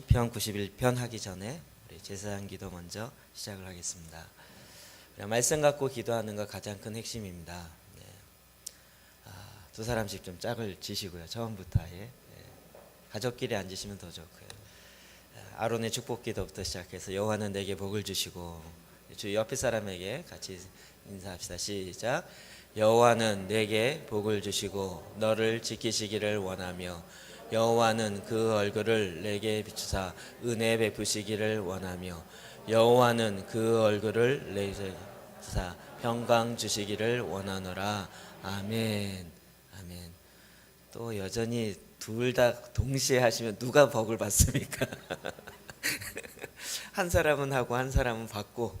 시편 91편 하기 전에 우리 제사장 기도 먼저 시작을 하겠습니다. 말씀 갖고 기도하는 것 가장 큰 핵심입니다. 네. 두 사람씩 좀 짝을 지시고요. 처음부터 아예 가족끼리 앉으시면 더 좋고요. 아론의 축복 기도부터 시작해서 여호와는 내게 복을 주시고, 주 옆에 사람에게 같이 인사합시다. 시작. 여호와는 내게 복을 주시고 너를 지키시기를 원하며, 여호와는 그 얼굴을 내게 비추사 은혜 베푸시기를 원하며, 여호와는 그 얼굴을 내게 비추사 평강 주시기를 원하노라. 아멘. 아멘. 또 여전히 둘 다 동시에 하시면 누가 복을 받습니까? 한 사람은 하고 한 사람은 받고,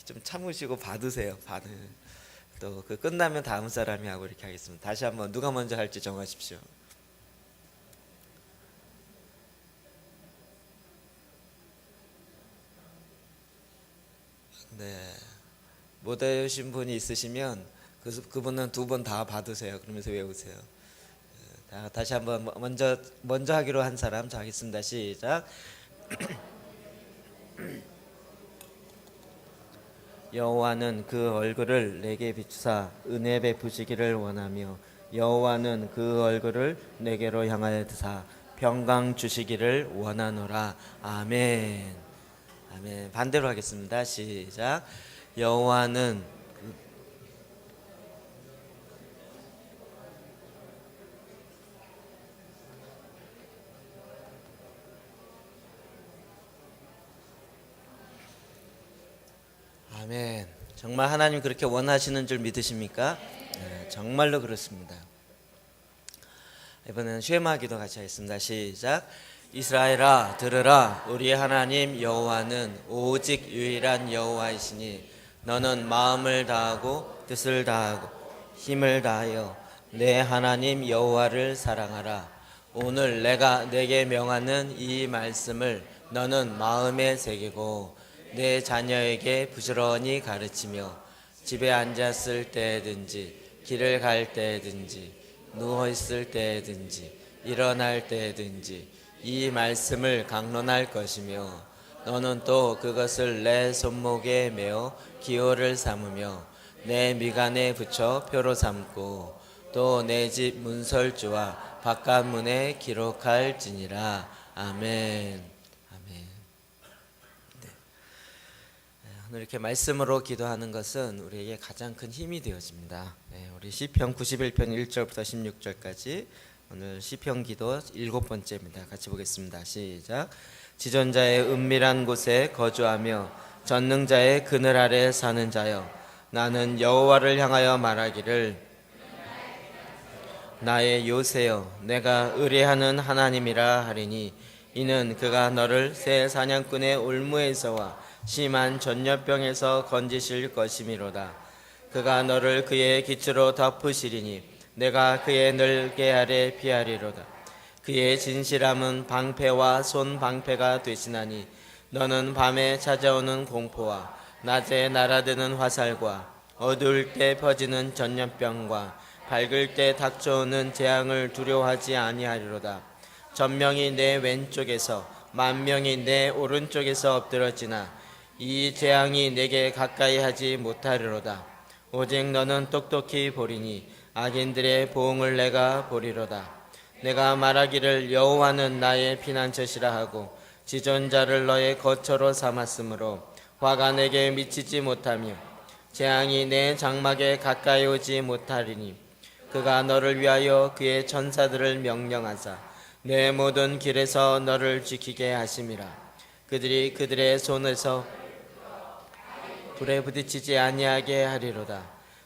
좀 참으시고 받으세요. 또 그 끝나면 다음 사람이 하고 이렇게 하겠습니다. 다시 한번 누가 먼저 할지 정하십시오. 네, 못 외우신 분이 있으시면 그분은 두 번 다 받으세요. 그러면서 외우세요. 다시 한번 먼저 하기로 한 사람 자 하겠습니다. 시작. 여호와는 그 얼굴을 내게 비추사 은혜 베푸시기를 원하며, 여호와는 그 얼굴을 내게로 향하여 드사 평강 주시기를 원하노라. 아멘. 아멘. 반대로 하겠습니다. 시작. 여호와는 아멘. 정말 하나님 그렇게 원하시는 줄 믿으십니까? 네, 정말로 그렇습니다. 이번에는 쉐마 기도 같이 하겠습니다. 시작. 이스라엘아 들으라. 우리 하나님 여호와는 오직 유일한 여호와이시니, 너는 마음을 다하고 뜻을 다하고 힘을 다하여 내 하나님 여호와를 사랑하라. 오늘 내가 내게 명하는 이 말씀을 너는 마음에 새기고 내 자녀에게 부지런히 가르치며, 집에 앉았을 때든지 길을 갈 때든지 누워있을 때든지 일어날 때든지 이 말씀을 강론할 것이며, 너는 또 그것을 내 손목에 메어 기호를 삼으며 내 미간에 붙여 표로 삼고 또 내 집 문설주와 바깥문에 기록할지니라. 아멘. 오늘 이렇게 말씀으로 기도하는 것은 우리에게 가장 큰 힘이 되어집니다. 우리 시편 91편 1절부터 16절까지 오늘 시편 기도 7번째입니다. 같이 보겠습니다. 시작. 지존자의 은밀한 곳에 거주하며 전능자의 그늘 아래 사는 자여, 나는 여호와를 향하여 말하기를 나의 요새여 내가 의뢰하는 하나님이라 하리니, 이는 그가 너를 새 사냥꾼의 올무에서와 심한 전염병에서 건지실 것이미로다. 그가 너를 그의 기초로 덮으시리니 내가 그의 늘개 아래 피하리로다. 그의 진실함은 방패와 손방패가 되시나니, 너는 밤에 찾아오는 공포와 낮에 날아드는 화살과 어두울 때 퍼지는 전염병과 밝을 때 닥쳐오는 재앙을 두려워하지 아니하리로다. 전명이 내 왼쪽에서 만명이 내 오른쪽에서 엎드러지나 이 재앙이 내게 가까이 하지 못하리로다. 오직 너는 똑똑히 보리니 악인들의 보응을 내가 보리로다. 내가 말하기를 여호와는 나의 피난처시라 하고 지존자를 너의 거처로 삼았으므로 화가 내게 미치지 못하며 재앙이 내 장막에 가까이 오지 못하리니, 그가 너를 위하여 그의 천사들을 명령하사 내 모든 길에서 너를 지키게 하심이라. 그들이 그들의 손에서 불에 부딪히지 아니하게 하리로다.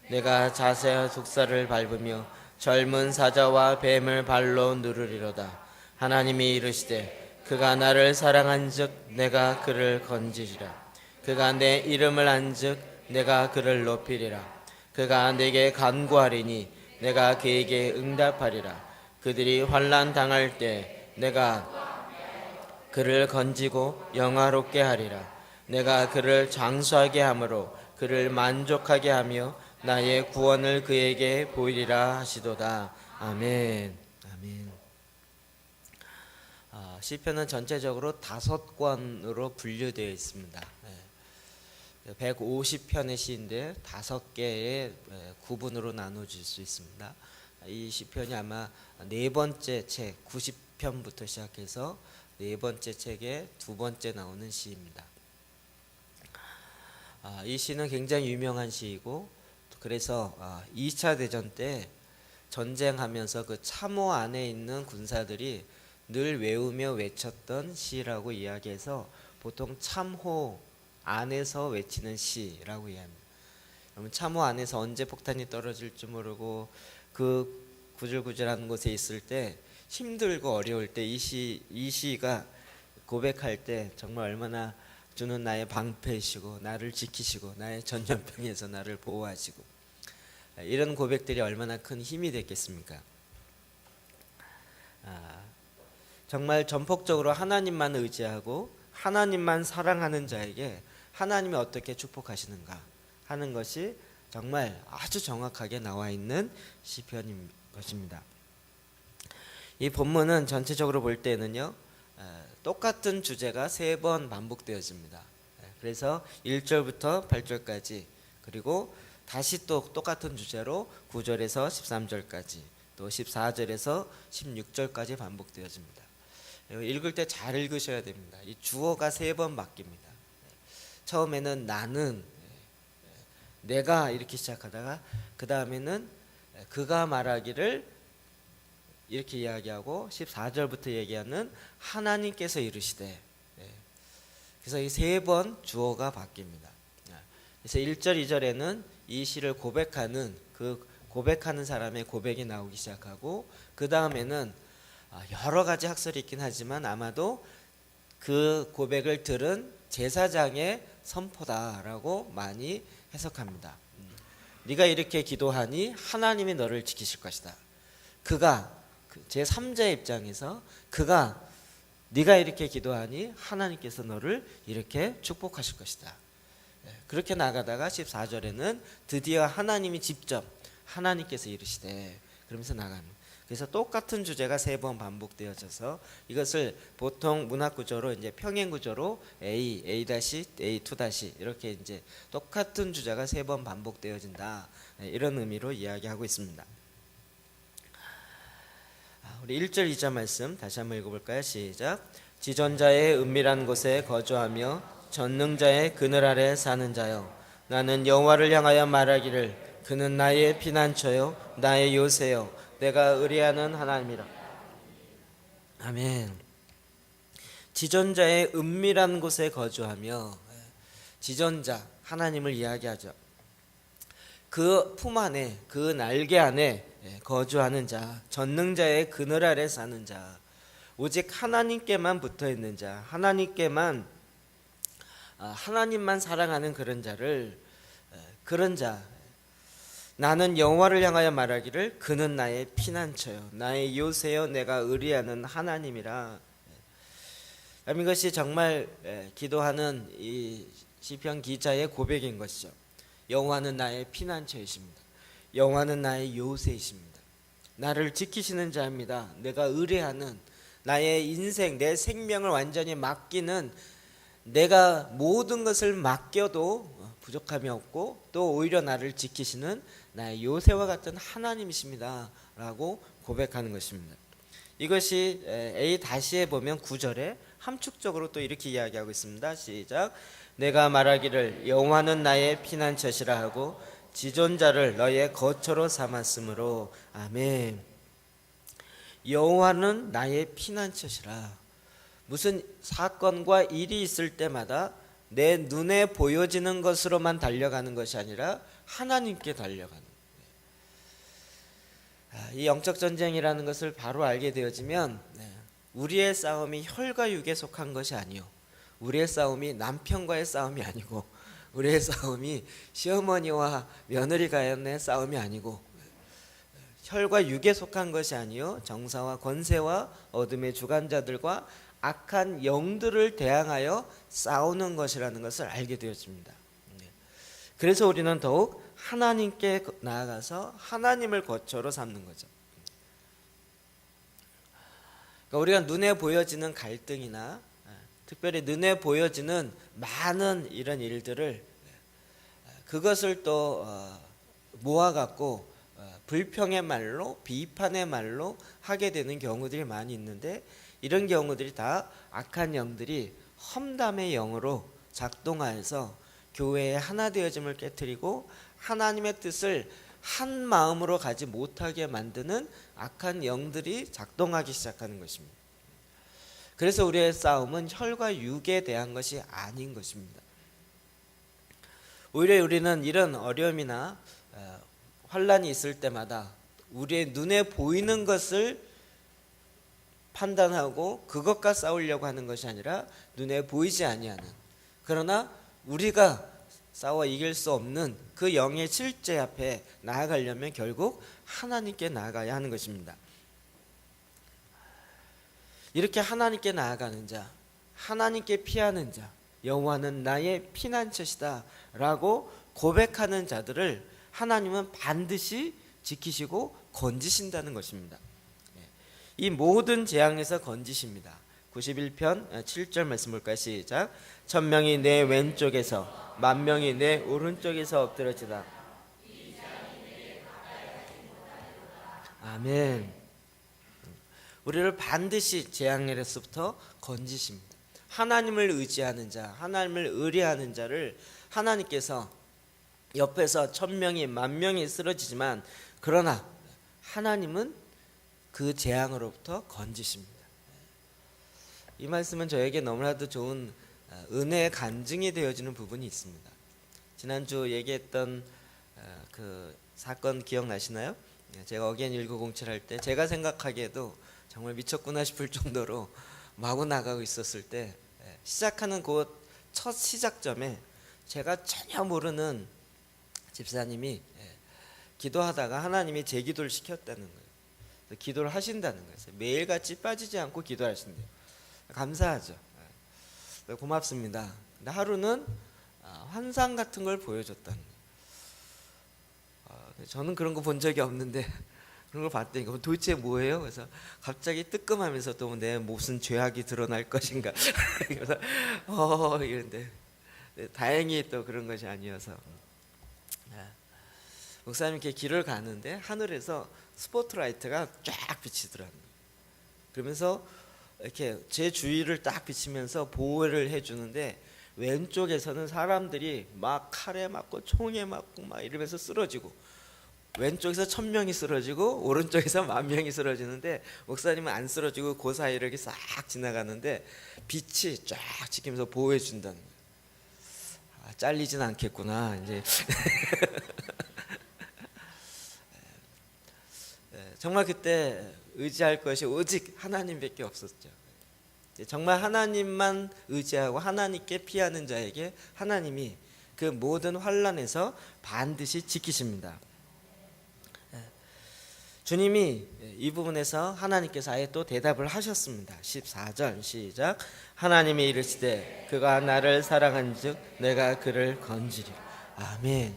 내가 자세한 속살을 밟으며 젊은 사자와 뱀을 발로 누르리로다. 하나님이 이르시되 그가 나를 사랑한즉 내가 그를 건지리라. 그가 내 이름을 안즉 내가 그를 높이리라. 그가 내게 간구하리니 내가 그에게 응답하리라. 그들이 환난 당할 때 내가 그를 건지고 영화롭게 하리라. 내가 그를 장수하게 함으로 그를 만족하게 하며 나의 구원을 그에게 보이리라 하시도다. 아멘. 아멘. 시편은 전체적으로 5권으로 분류되어 있습니다. 150편의 시인데 5개의 구분으로 나눠질 수 있습니다. 이 시편이 아마 네 번째 책 90편부터 시작해서 네 번째 책의 두 번째 나오는 시입니다. 이 시는 굉장히 유명한 시이고, 그래서 2차 대전 때 전쟁하면서 그 참호 안에 있는 군사들이 늘 외우며 외쳤던 시라고 이야기해서 보통 참호 안에서 외치는 시라고 이해합니다. 그러면 참호 안에서 언제 폭탄이 떨어질지 모르고 그 구질구질한 곳에 있을 때, 힘들고 어려울 때 이 시가 고백할 때 정말 얼마나 주는 나의 방패이시고 나를 지키시고 나의 전염병에서 나를 보호하시고, 이런 고백들이 얼마나 큰 힘이 됐겠습니까? 정말 전폭적으로 하나님만 의지하고 하나님만 사랑하는 자에게 하나님이 어떻게 축복하시는가 하는 것이 정말 아주 정확하게 나와 있는 시편인 것입니다. 이 본문은 전체적으로 볼 때는요, 똑같은 주제가 3번 반복되어집니다. 그래서 1절부터 8절까지, 그리고 다시 또 똑같은 주제로 9절에서 13절까지, 또 14절에서 16절까지 반복되어집니다. 읽을 때 잘 읽으셔야 됩니다. 이 주어가 3번 바뀝니다. 처음에는 나는, 내가 이렇게 시작하다가 그 다음에는 그가 말하기를 이렇게 이야기하고 14절부터 얘기하는 하나님께서 이르시되, 그래서 이 3번 주어가 바뀝니다. 그래서 1절 2절에는 이 시를 고백하는 그 고백하는 사람의 고백이 나오기 시작하고, 그 다음에는 여러 가지 학설이 있긴 하지만 아마도 그 고백을 들은 제사장의 선포다라고 많이 해석합니다. 네가 이렇게 기도하니 하나님이 너를 지키실 것이다. 그가 제3자의 입장에서 그가 네가 이렇게 기도하니 하나님께서 너를 이렇게 축복하실 것이다. 그렇게 나가다가 14절에는 드디어 하나님이 직접 하나님께서 이르시되 그러면서 나갑니다. 그래서 똑같은 주제가 3번 반복되어져서 이것을 보통 문학 구조로 이제 평행 구조로 A, A-A2- 이렇게 이제 똑같은 주제가 3번 반복되어진다, 이런 의미로 이야기하고 있습니다. 우리 1절 2절 말씀 다시 한번 읽어볼까요? 시작. 지존자의 은밀한 곳에 거주하며 전능자의 그늘 아래 사는 자여, 나는 여호와를 향하여 말하기를 그는 나의 피난처요 나의 요새요 내가 의뢰하는 하나님이라. 아멘. 지존자의 은밀한 곳에 거주하며, 지존자 하나님을 이야기하죠. 그 품 안에, 그 날개 안에 거주하는 자, 전능자의 그늘 아래 사는 자, 오직 하나님께만 붙어 있는 자, 하나님만 사랑하는 그런 자를, 그런 자, 나는 여호와를 향하여 말하기를 그는 나의 피난처요 나의 요새요 내가 의뢰하는 하나님이라. 이것이 정말 기도하는 이 시편 기자의 고백인 것이죠. 여호와는 나의 피난처이십니다. 여호와는 나의 요새이십니다. 나를 지키시는 자입니다. 내가 의뢰하는, 나의 인생, 내 생명을 완전히 맡기는, 내가 모든 것을 맡겨도 부족함이 없고 또 오히려 나를 지키시는 나의 요새와 같은 하나님이십니다 라고 고백하는 것입니다. 이것이 A-에 보면 9절에 함축적으로 또 이렇게 이야기하고 있습니다. 시작. 내가 말하기를 여호와는 나의 피난처시라 하고 지존자를 너의 거처로 삼았으므로. 아멘. 여호와는 나의 피난처시라. 무슨 사건과 일이 있을 때마다 내 눈에 보여지는 것으로만 달려가는 것이 아니라 하나님께 달려가는, 이 영적 전쟁이라는 것을 바로 알게 되어지면 우리의 싸움이 혈과 육에 속한 것이 아니요, 우리의 싸움이 남편과의 싸움이 아니고, 우리의 싸움이 시어머니와 며느리 간의 싸움이 아니고, 혈과 육에 속한 것이 아니요 정사와 권세와 어둠의 주관자들과 악한 영들을 대항하여 싸우는 것이라는 것을 알게 되어집니다. 그래서 우리는 더욱 하나님께 나아가서 하나님을 거처로 삼는 거죠. 그러니까 우리가 눈에 보여지는 갈등이나 특별히 눈에 보여지는 많은 이런 일들을 그것을 또 모아갖고 불평의 말로 비판의 말로 하게 되는 경우들이 많이 있는데, 이런 경우들이 다 악한 영들이 험담의 영으로 작동하여서 교회의 하나 되어짐을 깨트리고 하나님의 뜻을 한 마음으로 가지 못하게 만드는 악한 영들이 작동하기 시작하는 것입니다. 그래서 우리의 싸움은 혈과 육에 대한 것이 아닌 것입니다. 오히려 우리는 이런 어려움이나 환란이 있을 때마다 우리의 눈에 보이는 것을 판단하고 그것과 싸우려고 하는 것이 아니라 눈에 보이지 아니하는, 그러나 우리가 싸워 이길 수 없는 그 영의 실제 앞에 나아가려면 결국 하나님께 나아가야 하는 것입니다. 이렇게 하나님께 나아가는 자, 하나님께 피하는 자, 여호와는 나의 피난처시다 라고 고백하는 자들을 하나님은 반드시 지키시고 건지신다는 것입니다. 이 모든 재앙에서 건지십니다. 91편 7절 말씀 볼까요? 시작. 1000명이 내 왼쪽에서 10,000명이 내 오른쪽에서 엎드러지다. 아멘. 우리를 반드시 재앙에서부터 건지십니다. 하나님을 의지하는 자, 하나님을 의뢰하는 자를 하나님께서 옆에서 1000명이 10,000명이 쓰러지지만, 그러나 하나님은 그 재앙으로부터 건지십니다. 이 말씀은 저에게 너무나도 좋은 은혜의 간증이 되어지는 부분이 있습니다. 지난주 얘기했던 그 사건 기억나시나요? 제가 어게인 1907 할 때 제가 생각하기에도 정말 미쳤구나 싶을 정도로 마구 나가고 있었을 때, 시작하는 그 첫 시작점에 제가 전혀 모르는 집사님이 기도하다가 하나님이 제 기도를 시켰다는 거예요. 기도를 하신다는 거예요. 매일같이 빠지지 않고 기도하신대요. 감사하죠. 고맙습니다. 근데 하루는 환상 같은 걸 보여줬다는 거예요. 저는 그런 거 본 적이 없는데 그런 걸 봤더니 도대체 뭐예요? 그래서 갑자기 뜨끔하면서 또 내 무슨 죄악이 드러날 것인가 그래서 이런데 다행히 또 그런 것이 아니어서, 목사님께 길을 가는데 하늘에서 스포트라이트가 쫙 비치더라고요. 그러면서 이렇게 제 주위를 딱 비치면서 보호를 해주는데, 왼쪽에서는 사람들이 막 칼에 맞고 총에 맞고 막 이러면서 쓰러지고, 왼쪽에서 1000명이 쓰러지고 오른쪽에서 10,000명이 쓰러지는데, 목사님은 안 쓰러지고 그 사이를 이렇게 싹 지나가는데 빛이 쫙 지키면서 보호해 준다는 거예요. 잘리진 않겠구나 이제. 정말 그때 의지할 것이 오직 하나님밖에 없었죠. 정말 하나님만 의지하고 하나님께 피하는 자에게 하나님이 그 모든 환난에서 반드시 지키십니다. 주님이 이 부분에서 하나님께서 아예 또 대답을 하셨습니다. 14절 시작. 하나님이 이르시되 그가 나를 사랑한즉 내가 그를 건지리라. 아멘.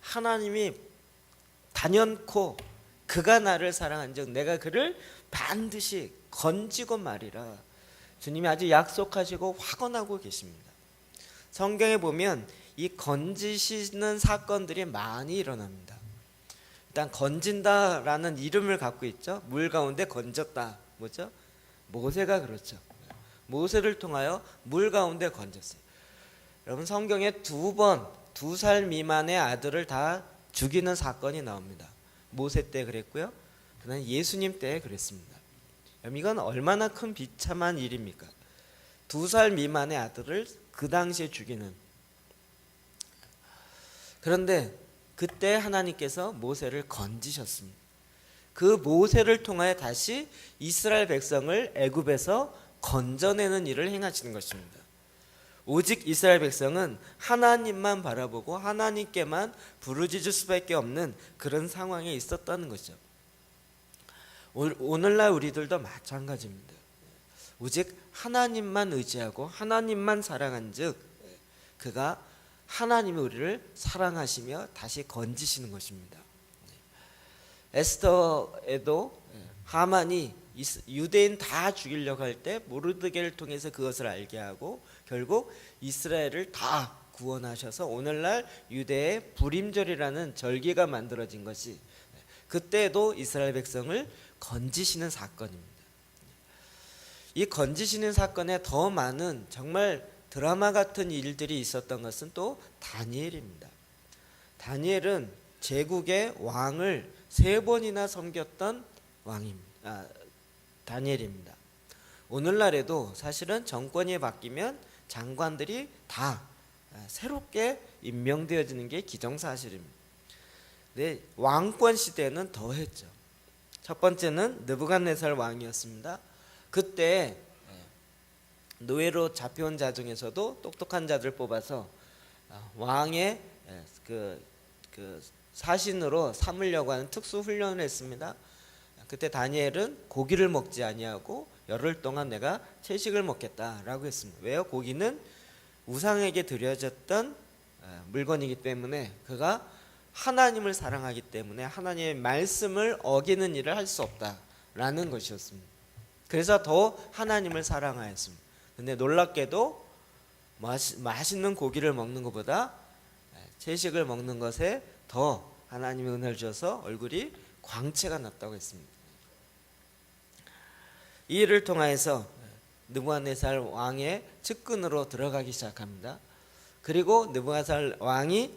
하나님이 단연코 그가 나를 사랑한즉 내가 그를 반드시 건지고 말이라. 주님이 아주 약속하시고 확언하고 계십니다. 성경에 보면 이 건지시는 사건들이 많이 일어납니다. 일단 건진다라는 이름을 갖고 있죠. 물 가운데 건졌다. 뭐죠? 모세가 그렇죠. 모세를 통하여 물 가운데 건졌어요. 여러분, 성경에 2번 2살 미만의 아들을 다 죽이는 사건이 나옵니다. 모세 때 그랬고요, 그다음에 예수님 때 그랬습니다. 이건 얼마나 큰 비참한 일입니까? 2살 미만의 아들을 그 당시에 죽이는. 그런데 그때 하나님께서 모세를 건지셨습니다. 그 모세를 통하여 다시 이스라엘 백성을 애굽에서 건져내는 일을 행하시는 것입니다. 오직 이스라엘 백성은 하나님만 바라보고 하나님께만 부르짖을 수밖에 없는 그런 상황에 있었다는 것이죠. 오늘날 우리들도 마찬가지입니다. 오직 하나님만 의지하고 하나님만 사랑한즉 그가 하나님이 우리를 사랑하시며 다시 건지시는 것입니다. 에스더에도 하만이 유대인 다 죽이려고 할 때 모르드게를 통해서 그것을 알게 하고 결국 이스라엘을 다 구원하셔서 오늘날 유대의 불임절이라는 절기가 만들어진 것이 그때도 이스라엘 백성을 건지시는 사건입니다. 이 건지시는 사건에 더 많은 정말 드라마 같은 일들이 있었던 것은 또 다니엘입니다. 다니엘은 제국의 왕을 3번이나 섬겼던 왕입니다. 다니엘입니다. 오늘날에도 사실은 정권이 바뀌면 장관들이 다 새롭게 임명되어지는 게 기정사실입니다. 근데 왕권 시대는 더했죠. 첫 번째는 느부갓네살 왕이었습니다. 그때 노예로 잡혀온 자 중에서도 똑똑한 자들 뽑아서 왕의 그 사신으로 삼으려고 하는 특수 훈련을 했습니다. 그때 다니엘은 고기를 먹지 아니하고 열흘 동안 내가 채식을 먹겠다라고 했습니다. 왜요? 고기는 우상에게 드려졌던 물건이기 때문에 그가 하나님을 사랑하기 때문에 하나님의 말씀을 어기는 일을 할 수 없다라는 것이었습니다. 그래서 더 하나님을 사랑하였습니다. 근데 놀랍게도 맛있는 고기를 먹는 것보다 채식을 먹는 것에 더 하나님의 은혜를 주셔서 얼굴이 광채가 났다고 했습니다. 이 일을 통하여서 느부갓네살 왕의 측근으로 들어가기 시작합니다. 그리고 느부갓네살 왕이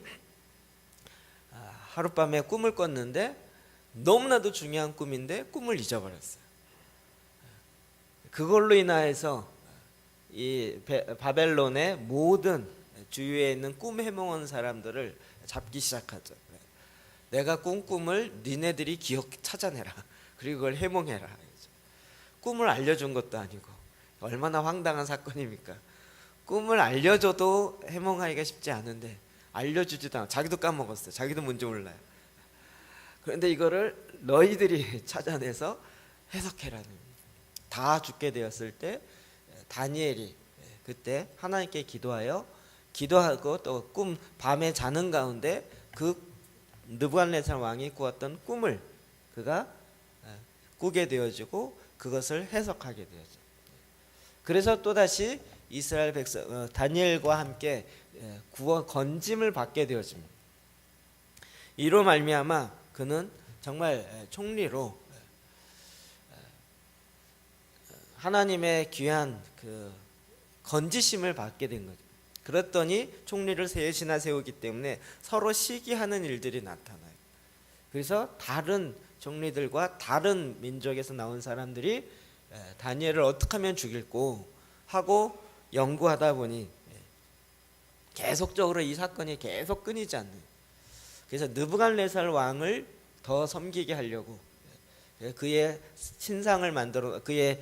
하룻밤에 꿈을 꿨는데 너무나도 중요한 꿈인데 꿈을 잊어버렸어요. 그걸로 인하여서 이 바벨론의 모든 주위에 있는 꿈 해몽한 사람들을 잡기 시작하죠. 내가 꾼 꿈을 니네들이 찾아내라. 그리고 그걸 해몽해라. 꿈을 알려준 것도 아니고 얼마나 황당한 사건입니까? 꿈을 알려줘도 해몽하기가 쉽지 않은데 알려주지도 않고 자기도 까먹었어요. 자기도 뭔지 몰라요. 그런데 이거를 너희들이 찾아내서 해석해라는, 다 죽게 되었을 때 다니엘이 그때 하나님께 기도하고 또 꿈 밤에 자는 가운데 그 느부갓네살 왕이 꾸었던 꿈을 그가 꾸게 되어지고 그것을 해석하게 되어져. 그래서 또다시 이스라엘 백성 다니엘과 함께 구원 건짐을 받게 되어집니다. 이로 말미암아 그는 정말 총리로 하나님의 귀한 그 건지심을 받게 된 거죠. 그랬더니 총리를 셋이나 세우기 때문에 서로 시기하는 일들이 나타나요. 그래서 다른 총리들과 다른 민족에서 나온 사람들이 다니엘을 어떻게 하면 죽일고 하고 연구하다 보니 계속적으로 이 사건이 계속 끊이지 않는, 그래서 느부갓네살 왕을 더 섬기게 하려고 그의 신상을 만들어, 그의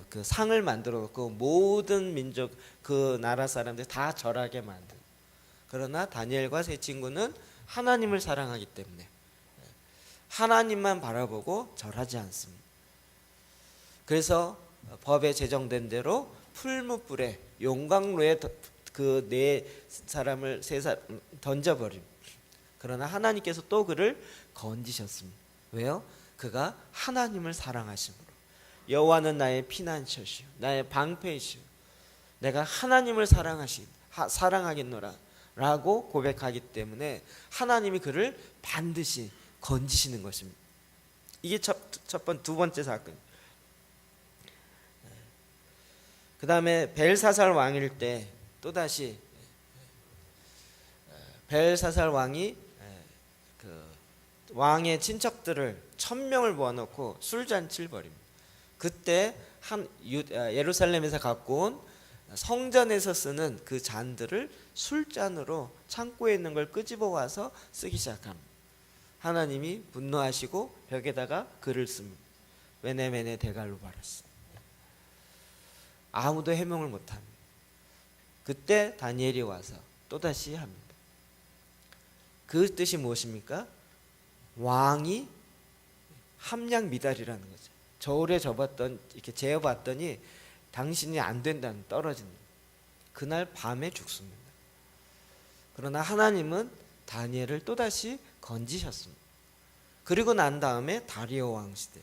그 상을 만들어 놓고 모든 민족 그 나라 사람들 다 절하게 만든. 그러나 다니엘과 세 친구는 하나님을 사랑하기 때문에 하나님만 바라보고 절하지 않습니다. 그래서 법에 제정된 대로 풀무불에 용광로에 그 네 사람을 던져버림. 그러나 하나님께서 또 그를 건지셨습니다. 왜요? 그가 하나님을 사랑하심으로. 여호와는 나의 피난처시오 나의 방패이시오 내가 하나님을 사랑하겠노라 라고 고백하기 때문에 하나님이 그를 반드시 건지시는 것입니다. 이게 두 번째 사건. 그 다음에 벨사살 왕일 때 또다시 벨사살 왕이 그 왕의 친척들을 1000명을 모아놓고 술잔치를 벌입니다. 그때 예루살렘에서 갖고 온 성전에서 쓰는 그 잔들을 술잔으로 창고에 있는 걸 끄집어 와서 쓰기 시작합니다. 하나님이 분노하시고 벽에다가 글을 씁니다. 메네메네 데갈로 바라스. 아무도 해명을 못합니다. 그때 다니엘이 와서 또다시 합니다. 그 뜻이 무엇입니까? 왕이 함량 미달이라는 거죠. 저울에 이렇게 재어봤더니 당신이 안 된다는, 떨어진다. 그날 밤에 죽습니다. 그러나 하나님은 다니엘을 또다시 건지셨습니다. 그리고 난 다음에 다리오 왕 시대.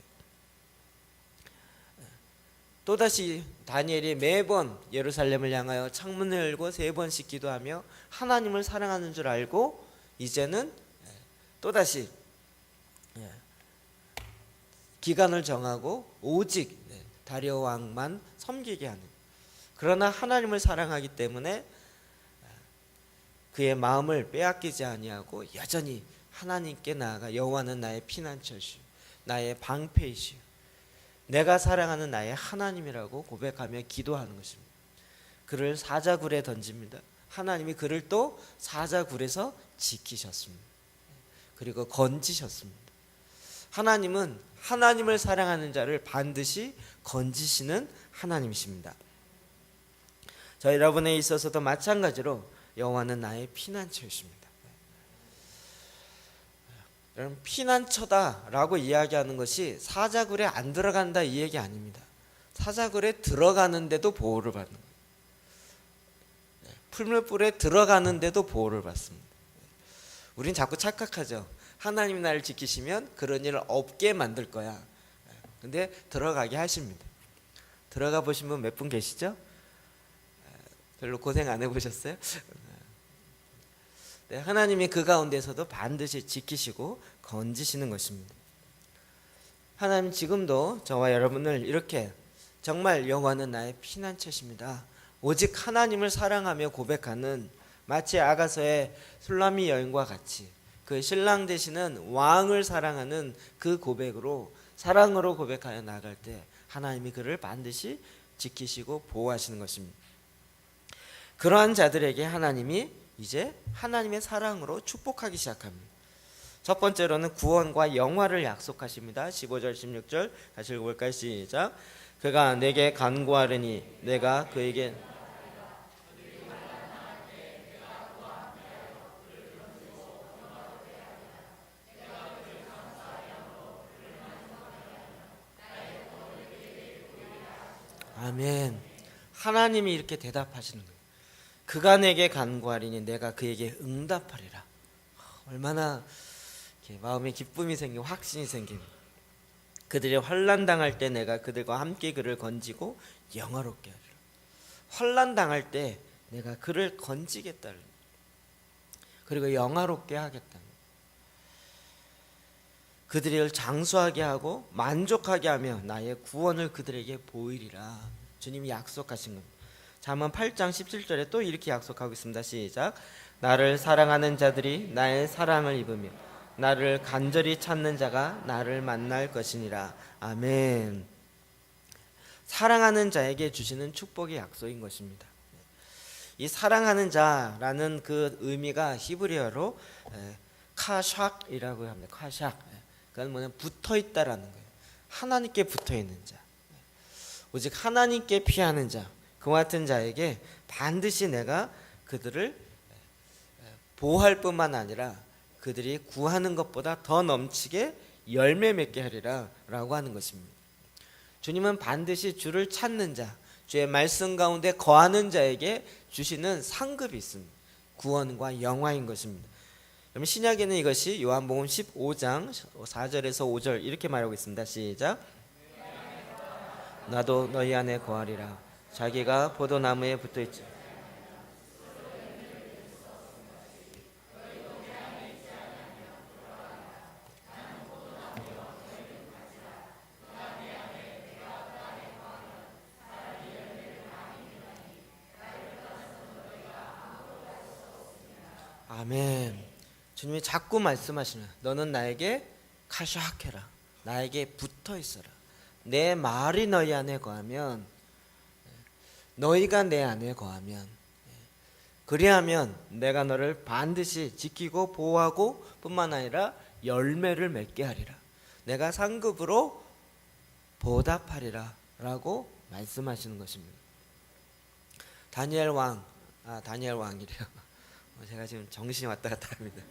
또다시 다니엘이 매번 예루살렘을 향하여 창문을 열고 3번씩 기도하며 하나님을 사랑하는 줄 알고 이제는 또다시 기간을 정하고 오직 다리오 왕만 섬기게 하는, 그러나 하나님을 사랑하기 때문에 그의 마음을 빼앗기지 아니하고 여전히 하나님께 나아가 여호와는 나의 피난처시오, 나의 방패이시오, 내가 사랑하는 나의 하나님이라고 고백하며 기도하는 것입니다. 그를 사자굴에 던집니다. 하나님이 그를 또 사자굴에서 지키셨습니다. 그리고 건지셨습니다. 하나님은 하나님을 사랑하는 자를 반드시 건지시는 하나님이십니다. 저 여러분에 있어서도 마찬가지로 여호와는 나의 피난처이십니다. 여러분, 피난처다라고 이야기하는 것이 사자굴에 안 들어간다 이 얘기 아닙니다. 사자굴에 들어가는데도 보호를 받는 거예요. 풀무불에 들어가는데도 보호를 받습니다. 우린 자꾸 착각하죠. 하나님 나를 지키시면 그런 일을 없게 만들 거야. 근데 들어가게 하십니다. 들어가 보신 분 몇 분 계시죠? 별로 고생 안 해보셨어요? 네, 하나님이 그 가운데서도 반드시 지키시고 건지시는 것입니다. 하나님 지금도 저와 여러분을 이렇게 정말 여호와는 나의 피난처십니다, 오직 하나님을 사랑하며 고백하는, 마치 아가서의 술라미 여인과 같이 그 신랑 되시는 왕을 사랑하는 그 고백으로, 사랑으로 고백하여 나아갈 때 하나님이 그를 반드시 지키시고 보호하시는 것입니다. 그러한 자들에게 하나님이 이제 하나님의 사랑으로 축복하기 시작합니다. 첫 번째로는 구원과 영화를 약속하십니다. 15절 16절 다시 읽어볼까요? 시작. 그가 내게 간구하려니 내가 그에게 아멘. 하나님이 이렇게 대답하시는 거예요. 그가 내게 간구하리니 내가 그에게 응답하리라. 얼마나 마음에 기쁨이 생기고 확신이 생깁니다. 그들이 환난 당할 때 내가 그들과 함께 그를 건지고 영화롭게 하리라. 환난 당할 때 내가 그를 건지겠다, 그리고 영화롭게 하겠다. 그들을 장수하게 하고 만족하게 하며 나의 구원을 그들에게 보이리라. 주님이 약속하신 겁니다. 잠언 8장 17절에 또 이렇게 약속하고 있습니다. 시작. 나를 사랑하는 자들이 나의 사랑을 입으며 나를 간절히 찾는 자가 나를 만날 것이니라. 아멘. 사랑하는 자에게 주시는 축복의 약속인 것입니다. 이 사랑하는 자라는 그 의미가 히브리어로 카샥이라고 합니다. 카샥. 그건 뭐냐면 붙어있다라는 거예요. 하나님께 붙어있는 자, 오직 하나님께 피하는 자, 그와 같은 자에게 반드시 내가 그들을 보호할 뿐만 아니라 그들이 구하는 것보다 더 넘치게 열매 맺게 하리라 라고 하는 것입니다. 주님은 반드시 주를 찾는 자, 주의 말씀 가운데 거하는 자에게 주시는 상급이 있습니다. 구원과 영화인 것입니다. 그럼 신약에는 이것이 요한복음 15장 4절에서 5절 이렇게 말하고 있습니다. 시작. 나도 너희 안에 거하리라. 자기가 포도나무에 붙어있지. 아멘. 주님이 자꾸 말씀하시는, 너는 나에게 카샥해라, 나에게 붙어있어라. 내 말이 너희 안에 거하면, 너희가 내 안에 거하면, 그리하면 내가 너를 반드시 지키고 보호하고 뿐만 아니라 열매를 맺게 하리라. 내가 상급으로 보답하리라 라고 말씀하시는 것입니다. 다니엘 왕이래요. 제가 지금 정신이 왔다 갔다 합니다.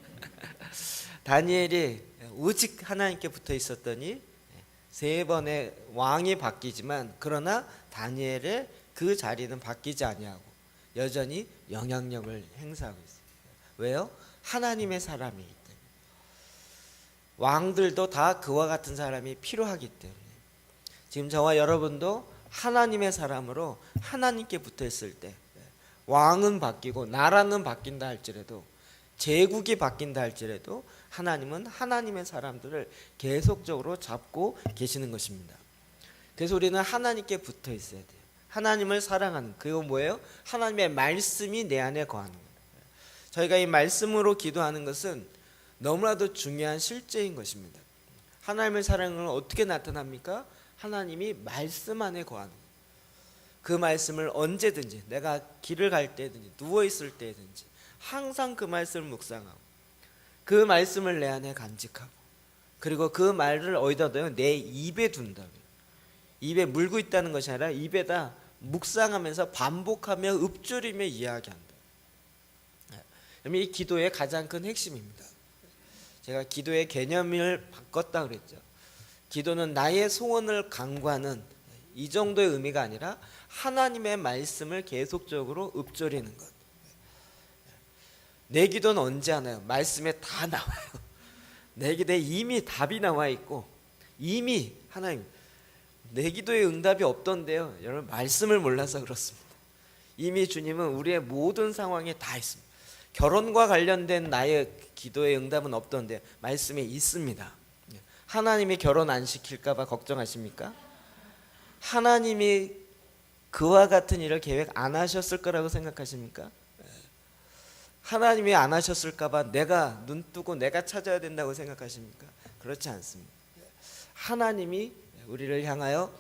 다니엘이 오직 하나님께 붙어 있었더니 3번의 왕이 바뀌지만, 그러나 다니엘의 그 자리는 바뀌지 아니하고 여전히 영향력을 행사하고 있어요. 왜요? 하나님의 사람이기 때문에. 왕들도 다 그와 같은 사람이 필요하기 때문에. 지금 저와 여러분도 하나님의 사람으로 하나님께 붙어 있을 때 왕은 바뀌고 나라는 바뀐다 할지라도 제국이 바뀐다 할지라도 하나님은 하나님의 사람들을 계속적으로 잡고 계시는 것입니다. 그래서 우리는 하나님께 붙어 있어야 돼요. 하나님을 사랑하는, 그거 뭐예요? 하나님의 말씀이 내 안에 거하는 거예요. 저희가 이 말씀으로 기도하는 것은 너무나도 중요한 실제인 것입니다. 하나님의 사랑은 어떻게 나타납니까? 하나님이 말씀 안에 거하는 거예요. 그 말씀을 언제든지, 내가 길을 갈 때든지 누워있을 때든지 항상 그 말씀을 묵상하고 그 말씀을 내 안에 간직하고, 그리고 그 말을 어디다 둬요? 내 입에 둔다고요. 입에 물고 있다는 것이 아니라 입에다 묵상하면서 반복하며 읊조리며 이야기한다. 이 기도의 가장 큰 핵심입니다. 제가 기도의 개념을 바꿨다 그랬죠. 기도는 나의 소원을 간구하는 이 정도의 의미가 아니라 하나님의 말씀을 계속적으로 읊조리는 것. 내 기도는 언제 하나요? 말씀에 다 나와요. 내 기도에 이미 답이 나와 있고, 이미 하나님, 내 기도의 응답이 없던데요, 여러분 말씀을 몰라서 그렇습니다. 이미 주님은 우리의 모든 상황에 다 있습니다. 결혼과 관련된 나의 기도의 응답은 없던데 말씀에 있습니다. 하나님이 결혼 안 시킬까 봐 걱정하십니까? 하나님이 그와 같은 일을 계획 안 하셨을 거라고 생각하십니까? 하나님이 안 하셨을까 봐 내가 눈 뜨고 내가 찾아야 된다고 생각하십니까? 그렇지 않습니다. 하나님이 우리를 향하여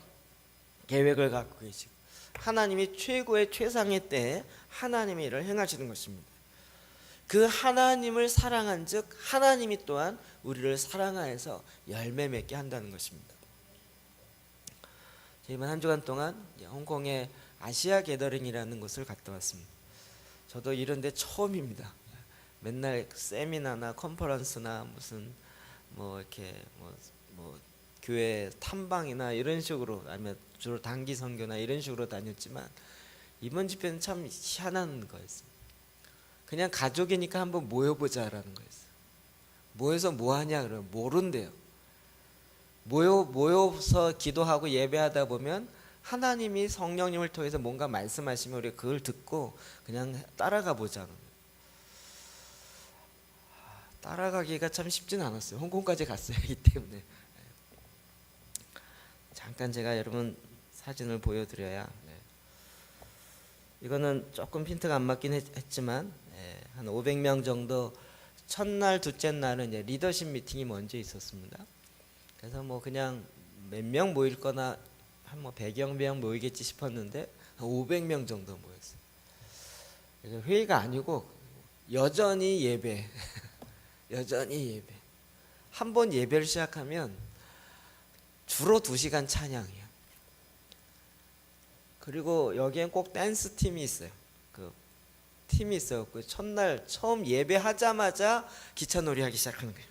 계획을 갖고 계시고, 하나님이 최고의 최상의 때에 하나님의 일을 행하시는 것입니다. 그 하나님을 사랑한 즉 하나님이 또한 우리를 사랑하여서 열매 맺게 한다는 것입니다. 이번 한 주간 동안 홍콩의 아시아 게더링이라는 곳을 갔다 왔습니다. 저도 이런 데 처음입니다. 맨날 세미나나 컨퍼런스나 무슨 뭐 이렇게 뭐 교회 탐방이나 이런 식으로, 아니면 주로 단기 선교나 이런 식으로 다녔지만 이번 집회는 참 희한한 거였습니다. 그냥 가족이니까 한번 모여보자라는 거였어요. 모여서 뭐 하냐 그러면 모른대요. 모여서 기도하고 예배하다 보면 하나님이 성령님을 통해서 뭔가 말씀하시면 우리가 그걸 듣고 그냥 따라가 보자는 거예요. 따라가기가 참 쉽진 않았어요. 홍콩까지 갔어야 하기 때문에. 잠깐 제가 여러분 사진을 보여드려야, 이거는 조금 핀트가 안 맞긴 했지만 한 500명 정도, 첫날 둘째 날은 이제 리더십 미팅이 먼저 있었습니다. 그래서 뭐 그냥 몇 명 모일 거나 한 뭐 100여 명 모이겠지 싶었는데 한 500명 정도 모였어요. 회의가 아니고 여전히 예배 여전히 예배. 한 번 예배를 시작하면 주로 2시간 찬양이에요. 그리고 여기엔 꼭 댄스 팀이 있어요. 그 팀이 있어요. 그 첫날 처음 예배하자마자 기차놀이 하기 시작하는 거예요.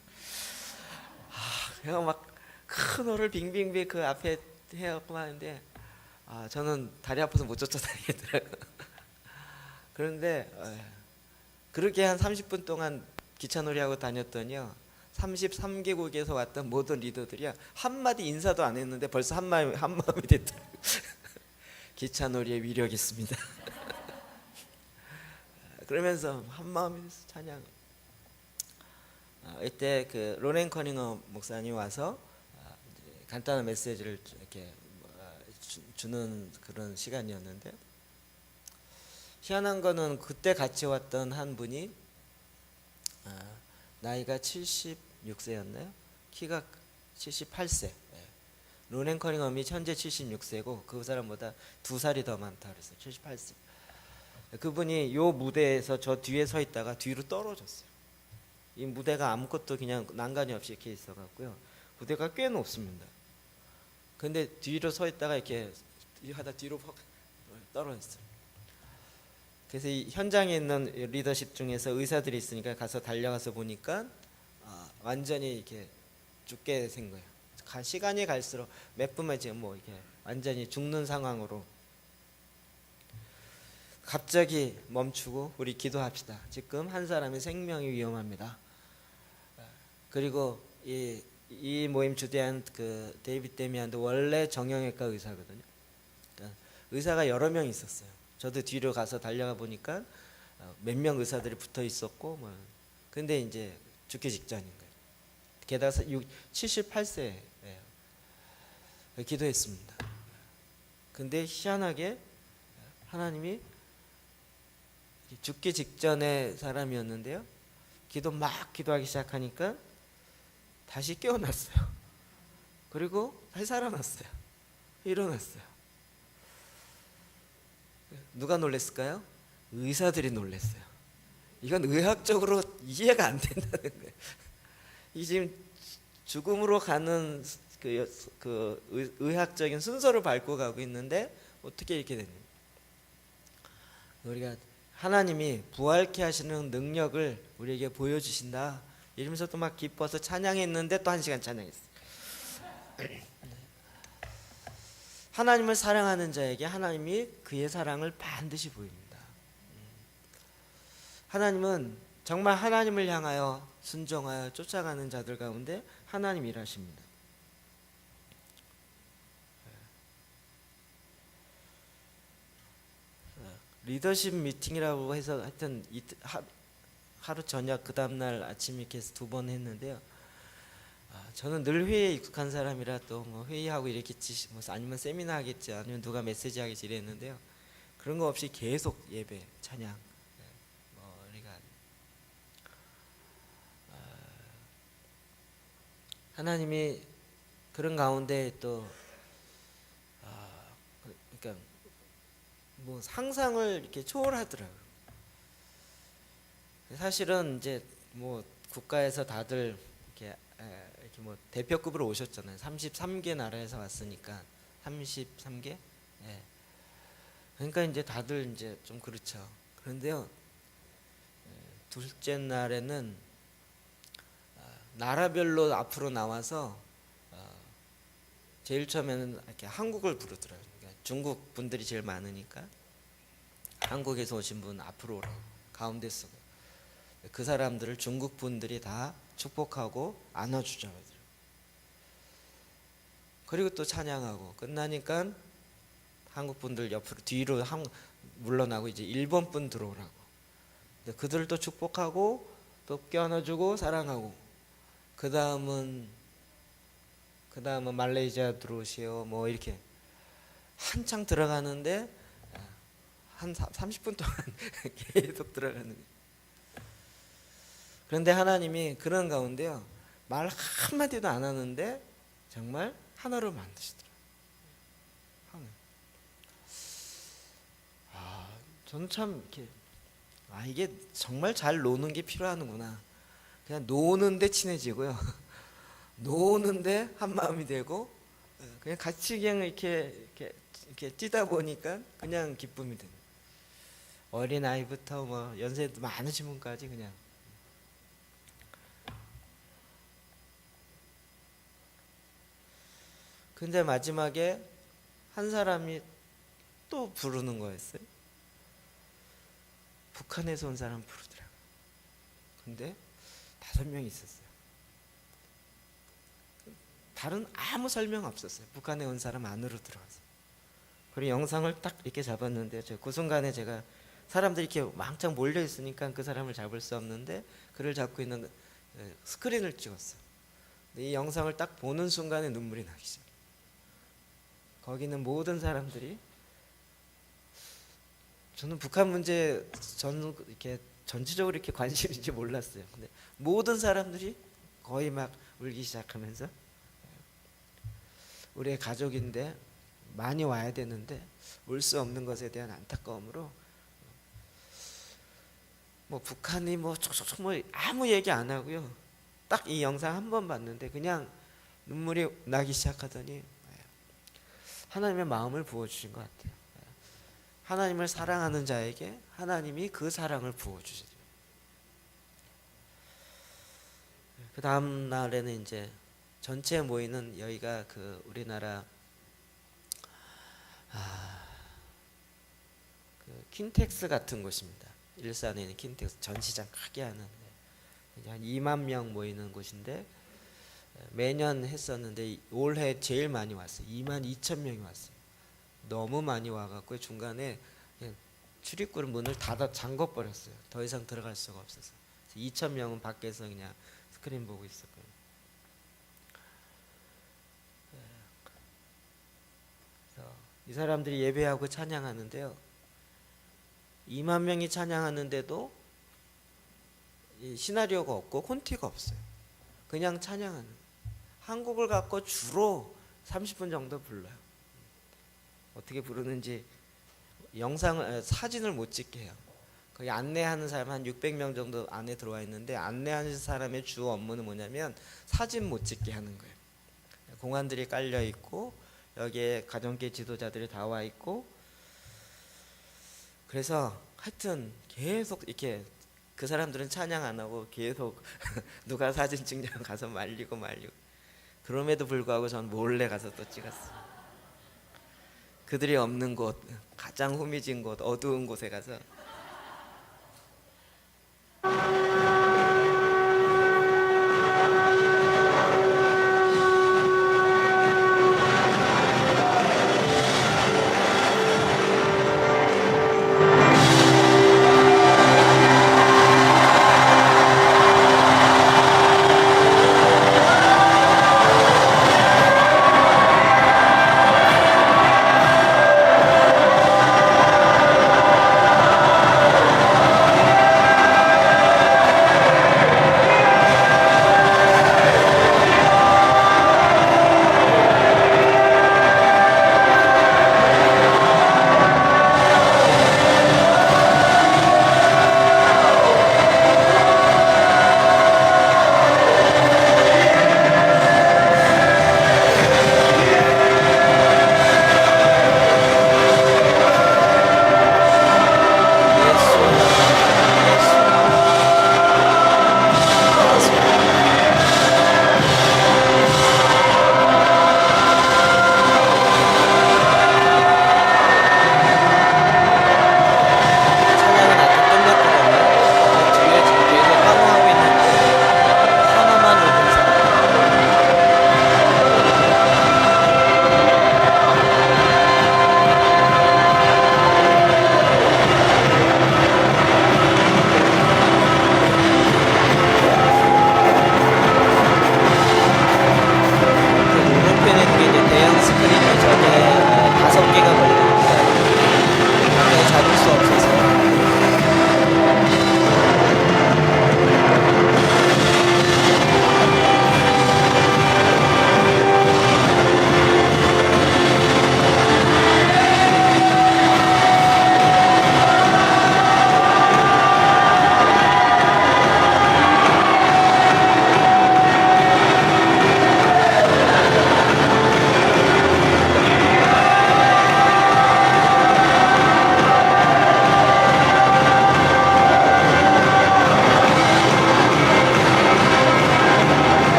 그냥 막 큰 호를 빙빙빙 그 앞에 해갖고 하는데, 저는 다리 아파서 못 쫓아다니겠더라고요. 그런데 그렇게 한 30분 동안 기차놀이하고 다녔더니요, 33개국에서 왔던 모든 리더들이 한마디 인사도 안 했는데 벌써 한마음이 됐더라고요. 기차놀이의 위력이 있습니다. 그러면서 한마음이 돼서 찬양. 이때 그 로렌 커닝엄 목사님 와서 간단한 메시지를 이렇게 주는 그런 시간이었는데, 희한한 거는 그때 같이 왔던 한 분이 나이가 76세였나요? 키가 78세. 로렌 커닝엄이 현재 76세고 그 사람보다 2살이 더 많다 그랬어요. 78세. 그분이 요 무대에서 저 뒤에 서 있다가 뒤로 떨어졌어요. 이 무대가 아무것도 그냥 난간이 없이 이렇게 있어갖고요, 무대가 꽤 높습니다. 근데 뒤로 서 있다가 이렇게 하다 뒤로 퍽 떨어졌어요. 그래서 이 현장에 있는 리더십 중에서 의사들이 있으니까 가서 달려가서 보니까 완전히 이렇게 죽게 된 거예요. 시간이 갈수록 몇 분만 지금 뭐 이렇게 완전히 죽는 상황으로. 갑자기 멈추고 우리 기도합시다. 지금 한 사람의 생명이 위험합니다. 그리고 이 모임 주대한 그 데이비드 데미안도 원래 정형외과 의사거든요. 의사가 여러 명 있었어요. 저도 뒤로 가서 달려가 보니까 몇 명 의사들이 붙어 있었고 뭐. 근데 이제 죽기 직전인 거예요. 게다가 78세예요. 기도했습니다. 근데 희한하게 하나님이 죽기 직전의 사람이었는데요. 막 기도하기 시작하니까 다시 깨어났어요. 그리고 다시 살아났어요. 일어났어요. 누가 놀랬을까요? 의사들이 놀랬어요. 이건 의학적으로 이해가 안 된다는 거예요. 이 지금 죽음으로 가는 의학적인 순서를 밟고 가고 있는데 어떻게 이렇게 됐냐? 우리가 하나님이 부활케 하시는 능력을 우리에게 보여주신다 이러면서 또 막 기뻐서 찬양했는데 또 1시간 찬양했어요. 하나님을 사랑하는 자에게 하나님이 그의 사랑을 반드시 보입니다. 하나님은 정말 하나님을 향하여 순종하여 쫓아가는 자들 가운데 하나님 일하십니다. 리더십 미팅이라고 해서 하여튼 하루 저녁 그 다음날 아침 이렇게 해서 2번 했는데요. 저는 늘 회의에 익숙한 사람이라 또 뭐 회의하고 이랬겠지, 뭐 아니면 세미나 하겠지, 아니면 누가 메시지 하겠지 이랬는데요. 그런 거 없이 계속 예배, 찬양. 우리가 하나님이 그런 가운데 또 그러니까 뭐 상상을 이렇게 초월하더라고요. 사실은 이제 뭐 국가에서 다들 이렇게 뭐 대표급으로 오셨잖아요. 33개 나라에서 왔으니까 33개. 예. 그러니까 이제 다들 이제 좀 그렇죠. 그런데요, 둘째 날에는 나라별로 앞으로 나와서 제일 처음에는 이렇게 한국을 부르더라고요. 그러니까 중국 분들이 제일 많으니까 한국에서 오신 분 앞으로 오라고 가운데 서고 그 사람들을 중국 분들이 다 축복하고 안아주자고 하더라고요. 그리고 또 찬양하고 끝나니까 한국 분들 옆으로 뒤로 물러나고 이제 일본 분 들어오라고. 그들도 축복하고 또 껴안아주고 사랑하고. 그 다음은 말레이시아 들어오시오 뭐 이렇게 한창 들어가는데 한 30분 동안 계속 들어가는 거예요. 그런데 하나님이 그런 가운데요, 말 한마디도 안 하는데 정말 하나로 만드시더라고요. 저는 참 이렇게 이게 정말 잘 노는 게 필요하는구나. 그냥 노는데 친해지고요. 노는데 한 마음이 되고 그냥 같이 그냥 이렇게 뛰다 보니까 그냥 기쁨이 되는. 어린 아이부터 뭐 연세 많으신 분까지 그냥. 근데 마지막에 한 사람이 또 부르는 거였어요. 북한에서 온 사람 부르더라고요. 근데 5명이 있었어요. 다른 아무 설명 없었어요. 북한에 온 사람 안으로 들어가서. 그리고 영상을 딱 이렇게 잡았는데 그 순간에 제가 사람들이 이렇게 왕창 몰려 있으니까 그 사람을 잡을 수 없는데 그를 잡고 있는 스크린을 찍었어요. 근데 이 영상을 딱 보는 순간에 눈물이 나기 시작해요. 거기 있는 모든 사람들이, 저는 북한 문제 저는 이렇게 전체적으로 이렇게 관심인지 몰랐어요. 근데 모든 사람들이 거의 막 울기 시작하면서 우리의 가족인데 많이 와야 되는데 올 수 없는 것에 대한 안타까움으로 뭐 북한이 뭐 아무 얘기 안 하고요. 딱 이 영상 한 번 봤는데 그냥 눈물이 나기 시작하더니 하나님의 마음을 부어주신 것 같아요. 하나님을 사랑하는 자에게 하나님이 그 사랑을 부어주시죠. 그 다음 날에는 이제 전체 모이는 여기가 그 우리나라 그 킨텍스 같은 곳입니다. 일산에 있는 킨텍스 전시장 크게 하는 한 2만 명 모이는 곳인데 매년 했었는데 올해 제일 많이 왔어요. 2만 2천 명이 왔어요. 너무 많이 와갖고 중간에 그냥 출입구를 문을 닫아 잠궈 버렸어요. 더 이상 들어갈 수가 없어서 2천 명은 밖에서 그냥 스크린 보고 있었고요. 그래서 이 사람들이 예배하고 찬양하는데요. 2만 명이 찬양하는데도 이 시나리오가 없고 콘티가 없어요. 그냥 찬양하는. 한 곡을 갖고 주로 30분 정도 불러요. 어떻게 부르는지 사진을 못 찍게 해요. 거기 안내하는 사람 한 600명 정도 안에 들어와 있는데 안내하는 사람의 주 업무는 뭐냐면 사진 못 찍게 하는 거예요. 공안들이 깔려 있고 여기에 가정교회 지도자들이 다 와 있고, 그래서 하여튼 계속 이렇게 그 사람들은 찬양 안 하고 계속 누가 사진 찍냐고 가서 말리고 그럼에도 불구하고 전 몰래 가서 또 찍었어요. 그들이 없는 곳, 가장 후미진 곳, 어두운 곳에 가서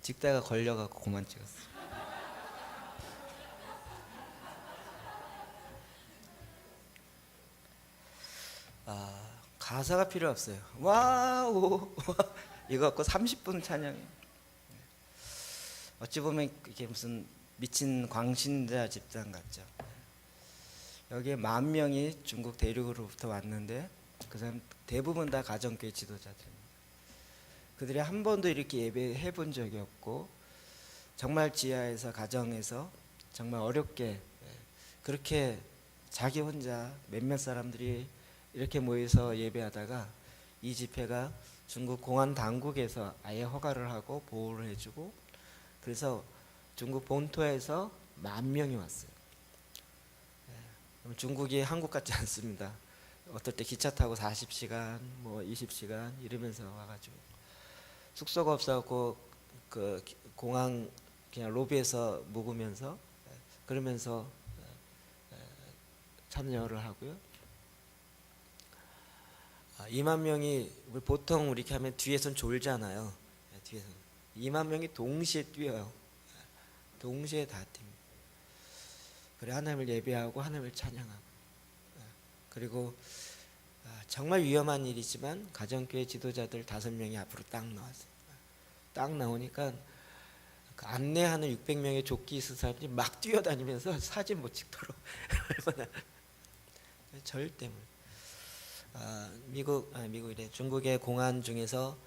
찍다가 걸려갖고 그만 찍었어요. 가사가 필요 없어요. 와우 이거 갖고 30분 찬양. 어찌 보면 이게 무슨 미친 광신자 집단 같죠. 여기에 10,000명이 중국 대륙으로부터 왔는데 그 사람 대부분 다 가정교회 지도자들입니다. 그들이 한 번도 이렇게 예배해 본 적이 없고 정말 지하에서 가정에서 정말 어렵게 그렇게 자기 혼자 몇몇 사람들이 이렇게 모여서 예배하다가 이 집회가 중국 공안 당국에서 아예 허가를 하고 보호를 해주고 그래서 중국 본토에서 10,000명이 왔어요. 중국이 한국 같지 않습니다. 어떨 때 기차 타고 40시간, 뭐 20시간 이러면서 와가지고 숙소가 없어갖고 그 공항 그냥 로비에서 묵으면서 그러면서 참여를 하고요. 20,000명이 보통 우리 이렇게 하면 뒤에선 졸잖아요. 뒤에서 20,000명이 동시에 뛰어요. 동시에 다 뜁니다. 그래 하나님을 예배하고 하나님을 찬양하고 그리고 정말 위험한 일이지만 가정교회 지도자들 5명이 앞으로 딱 나왔어요. 딱 나오니까 그 안내하는 600명의 조끼 있은 사람들이 막 뛰어다니면서 사진 못 찍도록 얼마나 절대 미국이래 중국의 공안 중에서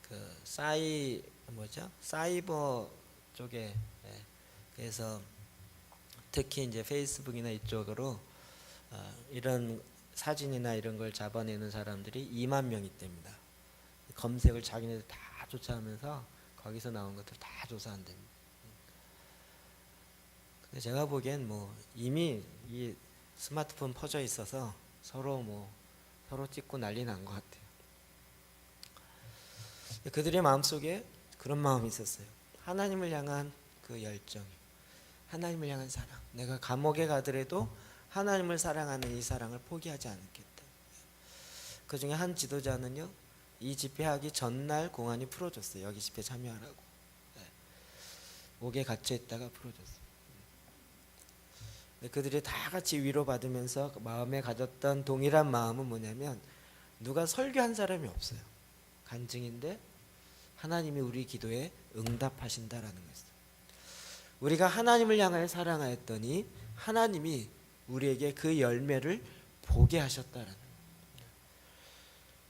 그 사이버 쪽에 그래서 특히 이제 페이스북이나 이쪽으로 이런 사진이나 이런 걸 잡아내는 사람들이 20,000명 있답니다. 검색을 자기네들 다 쫓아오면서 거기서 나온 것들 다 조사한답니다. 근데 제가 보기엔 뭐 이미 이 스마트폰 퍼져 있어서 서로 찍고 난리 난 것 같아요. 그들의 마음속에 그런 마음이 있었어요. 하나님을 향한 그 열정, 하나님을 향한 사랑. 내가 감옥에 가더라도 하나님을 사랑하는 이 사랑을 포기하지 않겠다. 그 중에 한 지도자는요, 이 집회하기 전날 공안이 풀어줬어요. 여기 집회 참여하라고. 옥에 갇혀 있다가 풀어줬어요. 그들이 다 같이 위로받으면서 마음에 가졌던 동일한 마음은 뭐냐면 누가 설교한 사람이 없어요. 간증인데 하나님이 우리 기도에 응답하신다라는 거였어요. 우리가 하나님을 향하여 사랑하였더니 하나님이 우리에게 그 열매를 보게 하셨다라는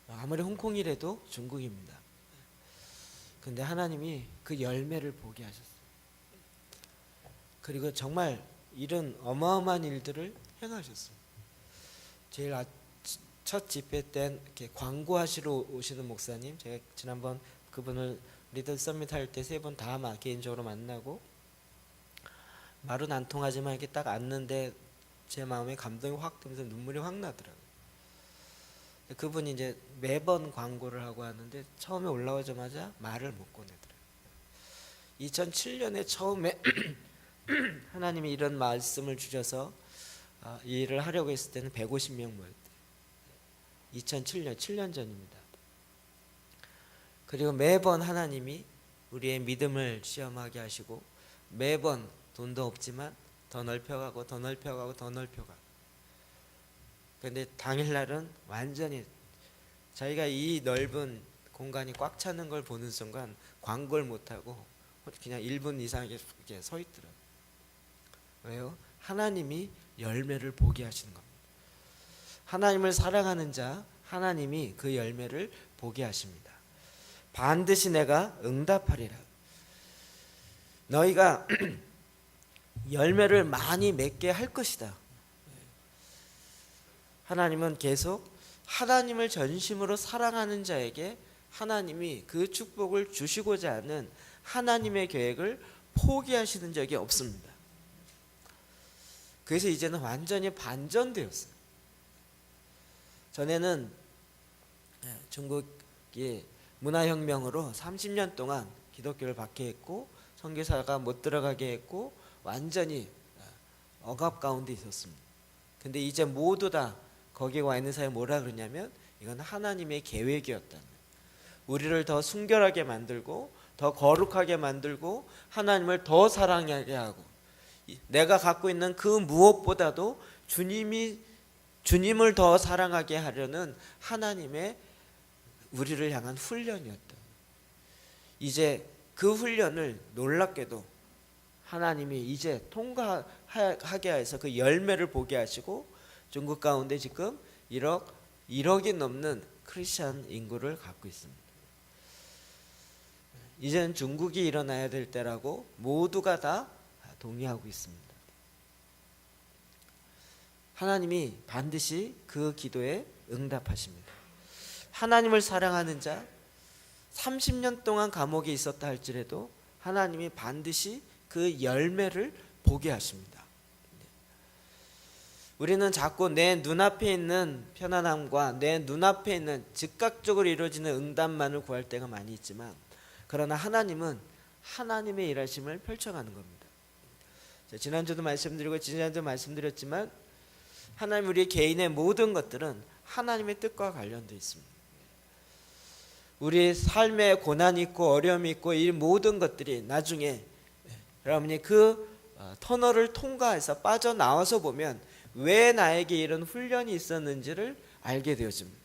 거예요. 아무리 홍콩이라도 중국입니다. 근데 하나님이 그 열매를 보게 하셨어요. 그리고 정말 이런 어마어마한 일들을 행하셨어요. 제일 첫 집회 때 이렇게 광고하시러 오시는 목사님, 제가 지난번 그분을 리더 서밋 할 때 3번 다 개인적으로 만나고 말은 안 통하지만 이렇게 딱 앉는데 제 마음에 감동이 확 들면서 눈물이 확 나더라고요. 그분이 이제 매번 광고를 하고 하는데 처음에 올라오자마자 말을 못 꺼내더라고요. 2007년에 처음에 하나님이 이런 말씀을 주셔서 이 일을 하려고 했을 때는 150명 모였대요. 2007년, 7년 전입니다. 그리고 매번 하나님이 우리의 믿음을 시험하게 하시고 매번 돈도 없지만 더 넓혀가고 더 넓혀가고 더 넓혀가고. 그런데 당일날은 완전히 자기가 이 넓은 공간이 꽉 차는 걸 보는 순간 광고를 못하고 그냥 1분 이상 이렇게 서 있더라고요. 왜요? 하나님이 열매를 보게 하시는 겁니다. 하나님을 사랑하는 자 하나님이 그 열매를 보게 하십니다. 반드시 내가 응답하리라. 너희가 열매를 많이 맺게 할 것이다. 하나님은 계속 하나님을 전심으로 사랑하는 자에게 하나님이 그 축복을 주시고자 하는 하나님의 계획을 포기하시는 적이 없습니다. 그래서 이제는 완전히 반전되었어요. 전에는 중국이 문화혁명으로 30년 동안 기독교를 박해했고 선교사가 못 들어가게 했고 완전히 억압 가운데 있었습니다. 근데 이제 모두 다 거기에 와 있는 사람이 뭐라 그러냐면 이건 하나님의 계획이었다는 거예요. 우리를 더 순결하게 만들고 더 거룩하게 만들고 하나님을 더 사랑하게 하고 내가 갖고 있는 그 무엇보다도 주님이 주님을 더 사랑하게 하려는 하나님의 우리를 향한 훈련이었다. 이제 그 훈련을 놀랍게도 하나님이 이제 통과하게 해서 그 열매를 보게 하시고 중국 가운데 지금 1억이 넘는 크리스천 인구를 갖고 있습니다. 이제는 중국이 일어나야 될 때라고 모두가 다 동의하고 있습니다. 하나님이 반드시 그 기도에 응답하십니다. 하나님을 사랑하는 자 30년 동안 감옥에 있었다 할지라도 하나님이 반드시 그 열매를 보게 하십니다. 우리는 자꾸 내 눈앞에 있는 편안함과 내 눈앞에 있는 즉각적으로 이루어지는 응답만을 구할 때가 많이 있지만, 그러나 하나님은 하나님의 일하심을 펼쳐가는 겁니다. 지난주도 말씀드리고 지난주도 말씀드렸지만 하나님 우리 개인의 모든 것들은 하나님의 뜻과 관련되어 있습니다. 우리 삶에 고난이 있고 어려움이 있고 이 모든 것들이 나중에 여러분이 그 터널을 통과해서 빠져나와서 보면 왜 나에게 이런 훈련이 있었는지를 알게 되어집니다.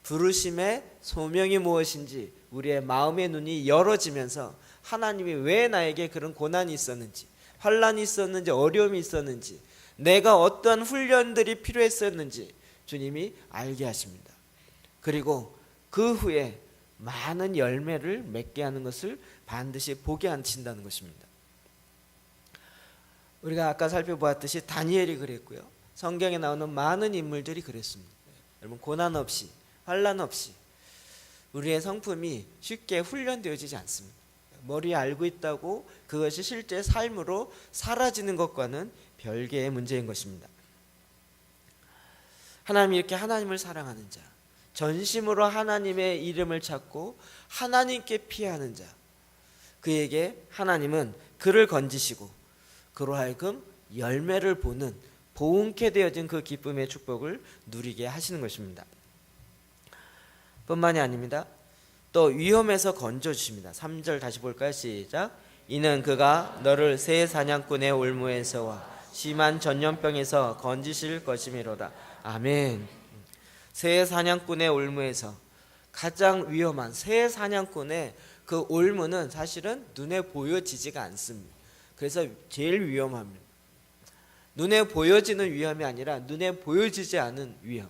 부르심의 소명이 무엇인지 우리의 마음의 눈이 열어지면서 하나님이 왜 나에게 그런 고난이 있었는지, 환난이 있었는지, 어려움이 있었는지, 내가 어떤 훈련들이 필요했었는지 주님이 알게 하십니다. 그리고 그 후에 많은 열매를 맺게 하는 것을 반드시 보게 하신다는 것입니다. 우리가 아까 살펴보았듯이 다니엘이 그랬고요, 성경에 나오는 많은 인물들이 그랬습니다. 여러분, 고난 없이 환난 없이 우리의 성품이 쉽게 훈련되어지지 않습니다. 머리에 알고 있다고 그것이 실제 삶으로 사라지는 것과는 별개의 문제인 것입니다. 하나님이 이렇게 하나님을 사랑하는 자, 전심으로 하나님의 이름을 찾고 하나님께 피하는 자, 그에게 하나님은 그를 건지시고 그로 하여금 열매를 보는 보응케 되어진 그 기쁨의 축복을 누리게 하시는 것입니다. 뿐만이 아닙니다. 또 위험에서 건져주십니다. 3절 다시 볼까요? 시작. 이는 그가 너를 새 사냥꾼의 올무에서와 심한 전염병에서 건지실 것이미로다. 아멘. 새 사냥꾼의 올무에서 가장 위험한 새 사냥꾼의 그 올무는 사실은 눈에 보여지지가 않습니다. 그래서 제일 위험합니다. 눈에 보여지는 위험이 아니라 눈에 보여지지 않은 위험.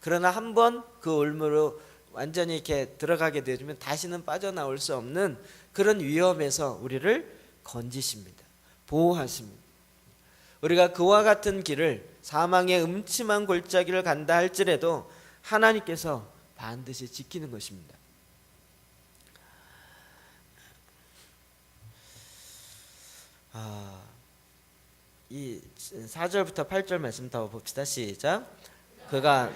그러나 한번 그 올무로 완전히 이렇게 들어가게 되면 다시는 빠져나올 수 없는 그런 위험에서 우리를 건지십니다. 보호하십니다. 우리가 그와 같은 길을, 사망의 음침한 골짜기를 간다 할지라도 하나님께서 반드시 지키는 것입니다. 이 4절부터 8절 말씀 더 봅시다. 시작. 그가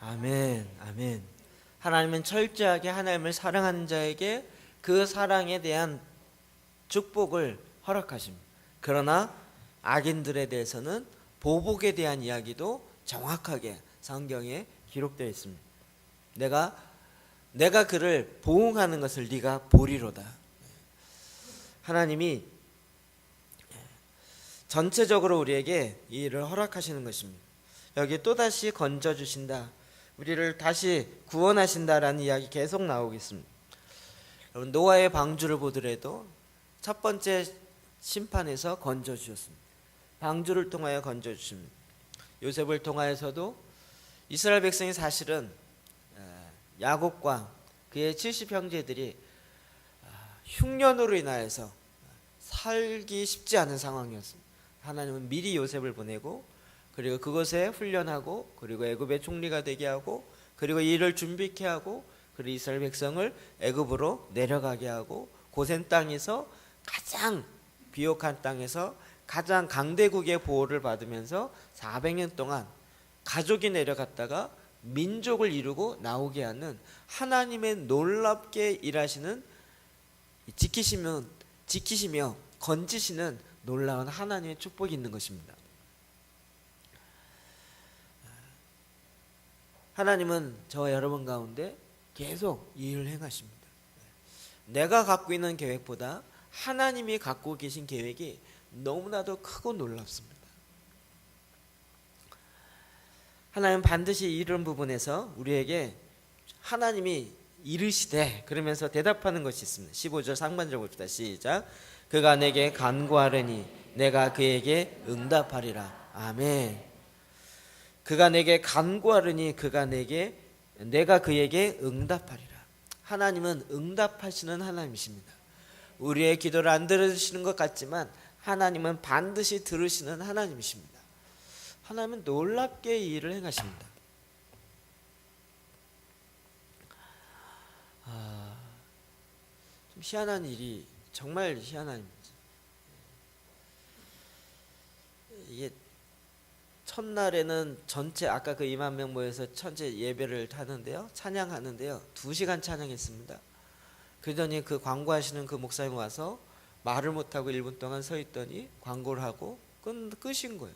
아멘, 아멘. 하나님은 철저하게 하나님을 사랑하는 자에게 그 사랑에 대한 축복을 허락하십니다. 그러나 악인들에 대해서는 보복에 대한 이야기도 정확하게 성경에 기록되어 있습니다. 내가 그를 보응하는 것을 네가 보리로다. 하나님이 전체적으로 우리에게 이 일을 허락하시는 것입니다. 여기 또다시 건져주신다, 우리를 다시 구원하신다라는 이야기 계속 나오고 있습니다. 여러분, 노아의 방주를 보더라도 첫 번째 심판에서 건져주셨습니다. 방주를 통하여 건져주십니다. 요셉을 통하여서도 이스라엘 백성이 사실은 야곱과 그의 70형제들이 흉년으로 인하여서 살기 쉽지 않은 상황이었습니다. 하나님은 미리 요셉을 보내고 그리고 그것에 훈련하고 그리고 애굽의 총리가 되게 하고 그리고 이를 준비케 하고 그리고 이스라엘 백성을 애굽으로 내려가게 하고 고센 땅에서 가장 비옥한 땅에서 가장 강대국의 보호를 받으면서 400년 동안 가족이 내려갔다가 민족을 이루고 나오게 하는 하나님의 놀랍게 일하시는 지키시며 건지시는 놀라운 하나님의 축복이 있는 것입니다. 하나님은 저와 여러분 가운데 계속 이 일을 행하십니다. 내가 갖고 있는 계획보다 하나님이 갖고 계신 계획이 너무나도 크고 놀랍습니다. 하나님은 반드시 이런 부분에서 우리에게 하나님이 이르시되 그러면서 대답하는 것이 있습니다. 15절 상반절 봅시다. 시작. 그가 내게 간구하려니 내가 그에게 응답하리라. 아멘. 그가 내게 간구하려니 내가 그에게 응답하리라. 하나님은 응답하시는 하나님이십니다. 우리의 기도를 안 들으시는 것 같지만 하나님은 반드시 들으시는 하나님이십니다. 하나님은 놀랍게 이 일을 행하십니다. 좀 희한한 일이 정말 희한한 일이죠. 이게 첫날에는 전체 아까 그 2만 명 모여서 전체 예배를 하는데요, 찬양하는데요, 2시간 찬양했습니다. 그러더니 그 광고하시는 그 목사님 와서 말을 못하고 1분 동안 서 있더니 광고를 하고 끝인 거예요.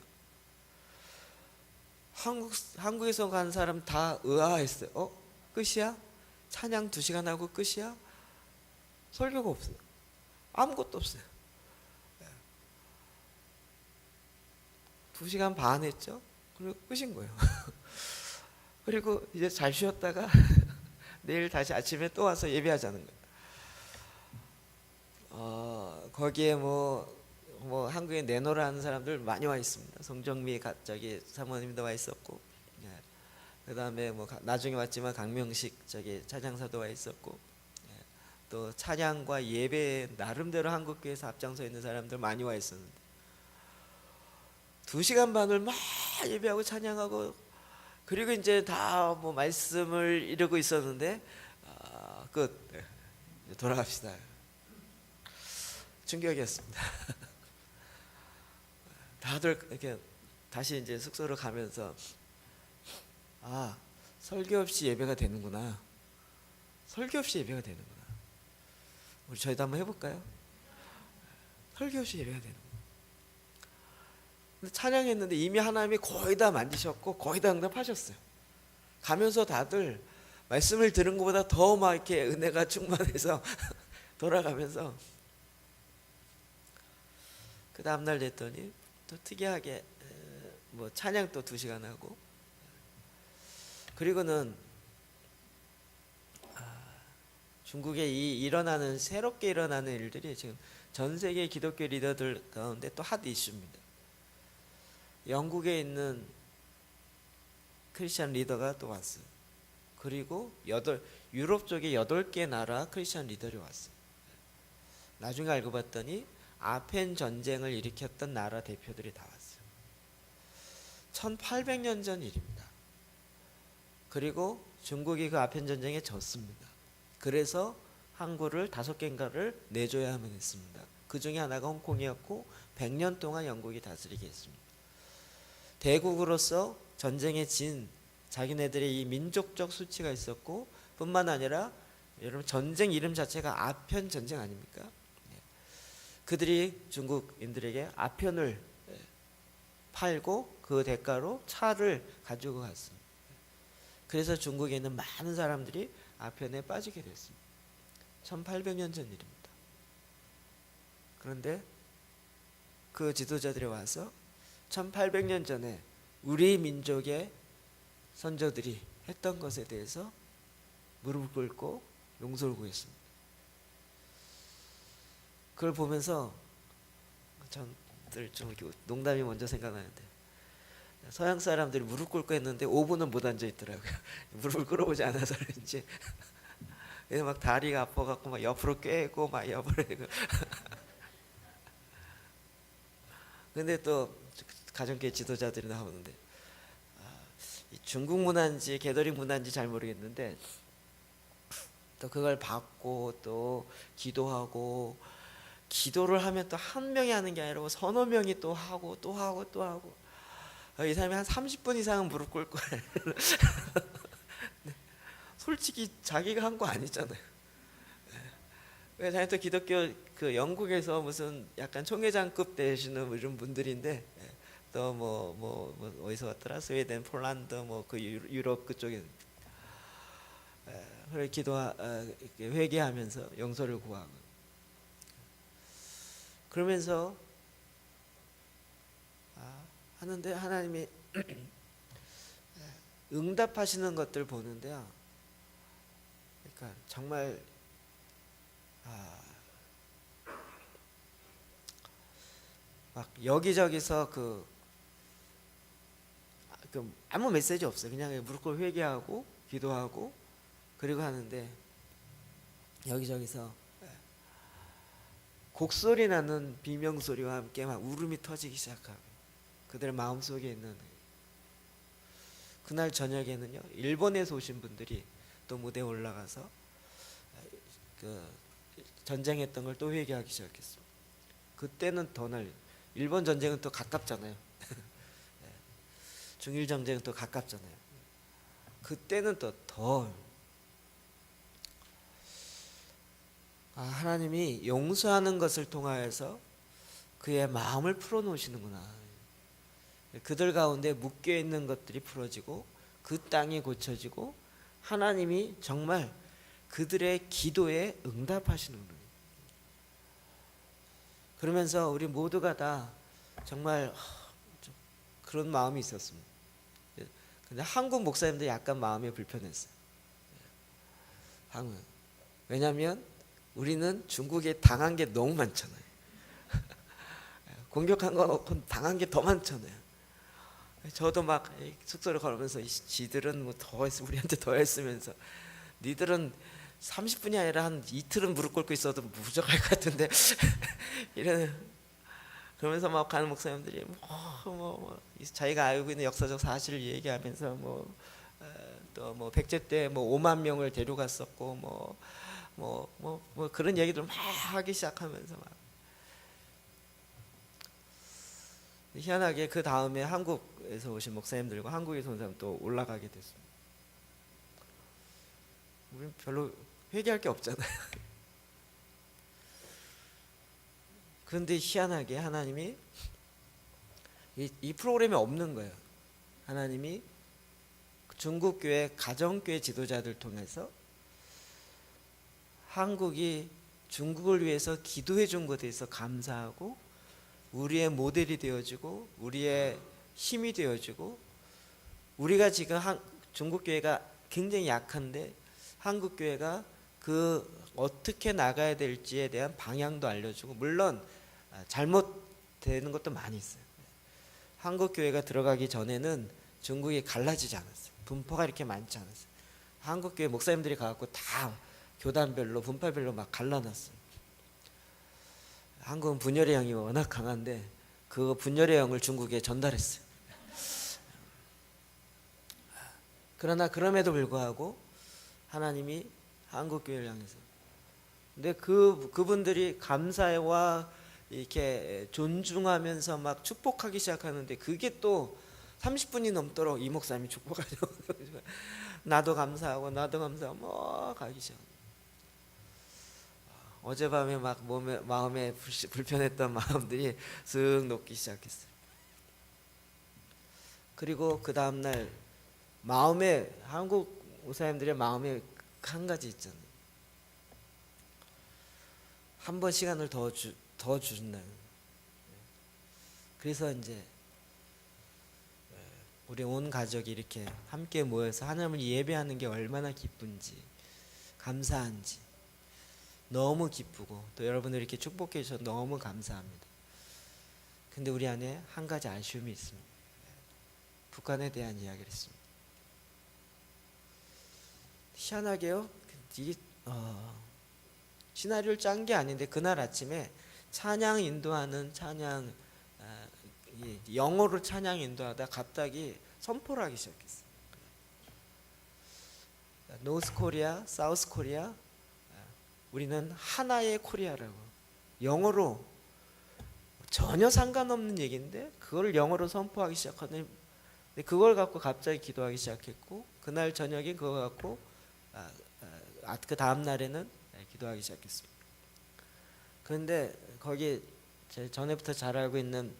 한국에서 간 사람 다 의아했어요. 끝이야? 찬양 2시간 하고 끝이야? 설교가 없어요. 아무것도 없어요. 2시간 반 했죠? 그리고 끝인 거예요. 그리고 이제 잘 쉬었다가 내일 다시 아침에 또 와서 예배하자는 거예요. 거기에 뭐 한국에 내노라 하는 사람들 많이 와 있습니다. 송정미 사모님도 와 있었고, 그 다음에 나중에 왔지만 강명식 찬양사도 와 있었고, 또 찬양과 예배 나름대로 한국교회에서 앞장서 있는 사람들 많이 와 있었는데 2시간 반을 막 예배하고 찬양하고, 그리고 이제 다 말씀을 이루고 있었는데 끝. 돌아갑시다. 충격이었습니다. 다들 이렇게 다시 이제 숙소로 가면서 설교 없이 예배가 되는구나. 설교 없이 예배가 되는구나. 우리 저희도 한번 해볼까요? 설교 없이 예배가 되는구나. 근데 찬양했는데 이미 하나님이 거의 다 만지셨고 거의 다 응답하셨어요. 가면서 다들 말씀을 들은 것보다 더 막 이렇게 은혜가 충만해서 돌아가면서 그 다음날 됐더니 또 특이하게 찬양 또 2시간 하고, 그리고는 중국에 새롭게 일어나는 일들이 지금 전 세계 기독교 리더들 가운데 또 핫 이슈입니다. 영국에 있는 크리스찬 리더가 또 왔어요. 그리고 유럽 쪽에 8개 나라 크리스찬 리더들이 왔어요. 나중에 알고 봤더니 아펜 전쟁을 일으켰던 나라 대표들이 다 왔어요. 1800년 전 일입니다. 그리고 중국이 그 아펜 전쟁에 졌습니다. 그래서 항구를 5개인가를 내줘야만 했습니다. 그 중에 하나가 홍콩이었고 100년 동안 영국이 다스리게 했습니다. 대국으로서 전쟁에 진 자기네들의 이 민족적 수치가 있었고, 뿐만 아니라 여러분 전쟁 이름 자체가 아편 전쟁 아닙니까? 그들이 중국인들에게 아편을 팔고 그 대가로 차를 가지고 갔습니다. 그래서 중국에 있는 많은 사람들이 아편에 빠지게 됐습니다. 1800년 전 일입니다. 그런데 그 지도자들이 와서 1800년 전에 우리 민족의 선조들이 했던 것에 대해서 무릎을 꿇고 용서를 구했습니다. 그걸 보면서 전들 좀 이렇게 농담이 먼저 생각나는데, 서양 사람들이 무릎 꿇고 했는데 5분은 못 앉아 있더라고요. 무릎을 꿇어보지 않아서 그런지. 그래서 막 다리가 아파갖고 막 옆으로 꿰고 막 옆으로 해고. 근데 또 가정교회 지도자들이 나오는데 중국 문화인지 개더리 문화인지 잘 모르겠는데 또 그걸 받고 또 기도하고, 기도를 하면 또 한 명이 하는 게 아니라 서너 명이 또 하고 또 하고 또 하고, 이 사람이 한 30분 이상은 무릎 꿇을 거예요. 솔직히 자기가 한 거 아니잖아요. 자기 또 기독교 그 영국에서 무슨 약간 총회장급 되시는 이런 분들인데 또 뭐 어디서 왔더라? 스웨덴, 폴란드 뭐 그 유럽 그쪽에 그래 회개하면서 용서를 구하고 그러면서 하는데 하나님이 응답하시는 것들 보는데요. 그러니까 정말 막 여기저기서 그 아무 메시지 없어요. 그냥 무릎 꿇고 회개하고 기도하고 그리고 하는데 여기저기서 곡소리 나는 비명소리와 함께 막 울음이 터지기 시작하고 그들 마음속에 있는 그날 저녁에는요 일본에서 오신 분들이 또 무대에 올라가서 그 전쟁했던 걸 또 회개하기 시작했어요. 그때는 더 날 일본 전쟁은 또 가깝잖아요. 중일 전쟁은 또 가깝잖아요. 그때는 또 더 하나님이 용서하는 것을 통하여서 그의 마음을 풀어놓으시는구나. 그들 가운데 묶여 있는 것들이 풀어지고 그 땅이 고쳐지고 하나님이 정말 그들의 기도에 응답하시는 거예요. 그러면서 우리 모두가 다 정말 그런 마음이 있었습니다. 근데 한국 목사님들 약간 마음이 불편했어요. 왜냐하면 우리는 중국에 당한 게 너무 많잖아요. 공격한 거 당한 게 더 많잖아요. 저도 막 숙소를 걸으면서 지들은 뭐 더 우리한테 더 했으면서 니들은 30분이 아니라 한 이틀은 무릎 꿇고 있어도 부족할 것 같은데 이런 그러면서 막 가는 목사님들이 자기가 알고 있는 역사적 사실을 얘기하면서 또 뭐 백제 때 뭐 5만 명을 데려갔었고 뭐 그런 얘기들 막 하기 시작하면서 막 희한하게 그 다음에 한국에서 오신 목사님들과 한국에서 온 사람 또 올라가게 됐습니다. 우리는 별로 회개할 게 없잖아요. 그런데 희한하게 하나님이 이 프로그램이 없는 거예요. 하나님이 중국교회 가정교회 지도자들 통해서 한국이 중국을 위해서 기도해 준 것에 대해서 감사하고 우리의 모델이 되어지고 우리의 힘이 되어지고 우리가 지금 중국교회가 굉장히 약한데 한국교회가 그 어떻게 나가야 될지에 대한 방향도 알려주고 물론 잘못되는 것도 많이 있어요. 한국교회가 들어가기 전에는 중국이 갈라지지 않았어요. 분파가 이렇게 많지 않았어요. 한국교회 목사님들이 가갖고 다 교단별로 분파별로 막 갈라놨어요. 한국은 분열의 영이 워낙 강한데 그 분열의 영을 중국에 전달했어요. 그러나 그럼에도 불구하고 하나님이 한국교회를 향해서 근데 그분들이 감사와 이렇게 존중하면서 막 축복하기 시작하는데 그게 또 30분이 넘도록 이 목사님이 축복하죠. 나도 감사하고 뭐 가기 시작. 어젯밤에 막 마음에 불편했던 마음들이 슥 녹기 시작했어요. 그리고 그 다음날 마음에 한국 목사님들의 마음에 한 가지 있잖아요. 한 번 시간을 더 준다. 그래서 이제 우리 온 가족이 이렇게 함께 모여서 하나님을 예배하는 게 얼마나 기쁜지 감사한지 너무 기쁘고 또 여러분들 이렇게 축복해 주셔서 너무 감사합니다. 근데 우리 안에 한 가지 아쉬움이 있습니다. 북한에 대한 이야기를 했습니다. 희한하게요. 이게 시나리오를 짠 게 아닌데 그날 아침에 찬양 인도하는 영어로 찬양 인도하다 갑자기 선포를 하기 시작했어요. 노스 코리아, 사우스 코리아, 우리는 하나의 코리아라고 영어로 전혀 상관없는 얘기인데 그걸 영어로 선포하기 시작하더니 근데 그걸 갖고 갑자기 기도하기 시작했고 그날 저녁에 그거 갖고 그 다음 날에는 기도하기 시작했습니다. 그런데 거기 제 전에부터 잘 알고 있는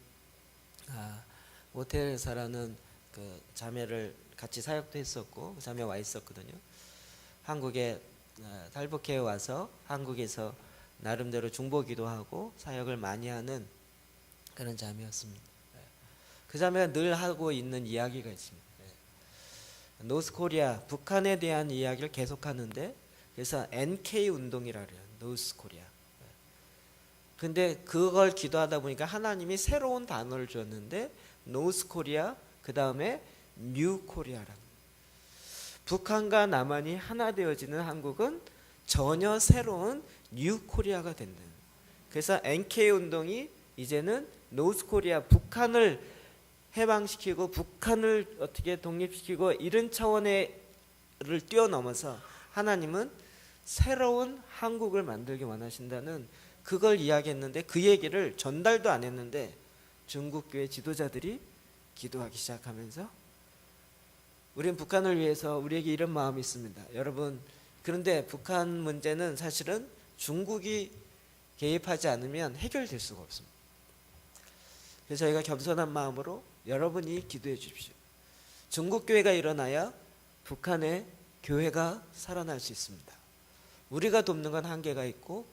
모텔사라는 그 자매를 같이 사역도 했었고 그 자매 와 있었거든요. 한국에 탈북해 와서 한국에서 나름대로 중보기도 하고 사역을 많이 하는 그런 자매였습니다. 그 자매가 늘 하고 있는 이야기가 있습니다. 노스코리아 북한에 대한 이야기를 계속하는데 그래서 NK 운동이라 그래요. 노스코리아. 근데 그걸 기도하다 보니까 하나님이 새로운 단어를 줬는데 노스코리아 그 다음에 뉴코리아라는 북한과 남한이 하나 되어지는 한국은 전혀 새로운 뉴코리아가 된다. 그래서 NK 운동이 이제는 노스코리아 북한을 해방시키고 북한을 어떻게 독립시키고 이런 차원을 뛰어넘어서 하나님은 새로운 한국을 만들기 원하신다는 그걸 이야기했는데 그 얘기를 전달도 안 했는데 중국 교회 지도자들이 기도하기 시작하면서 우리는 북한을 위해서 우리에게 이런 마음이 있습니다. 여러분 그런데 북한 문제는 사실은 중국이 개입하지 않으면 해결될 수가 없습니다. 그래서 저희가 겸손한 마음으로 여러분이 기도해 주십시오. 중국 교회가 일어나야 북한의 교회가 살아날 수 있습니다. 우리가 돕는 건 한계가 있고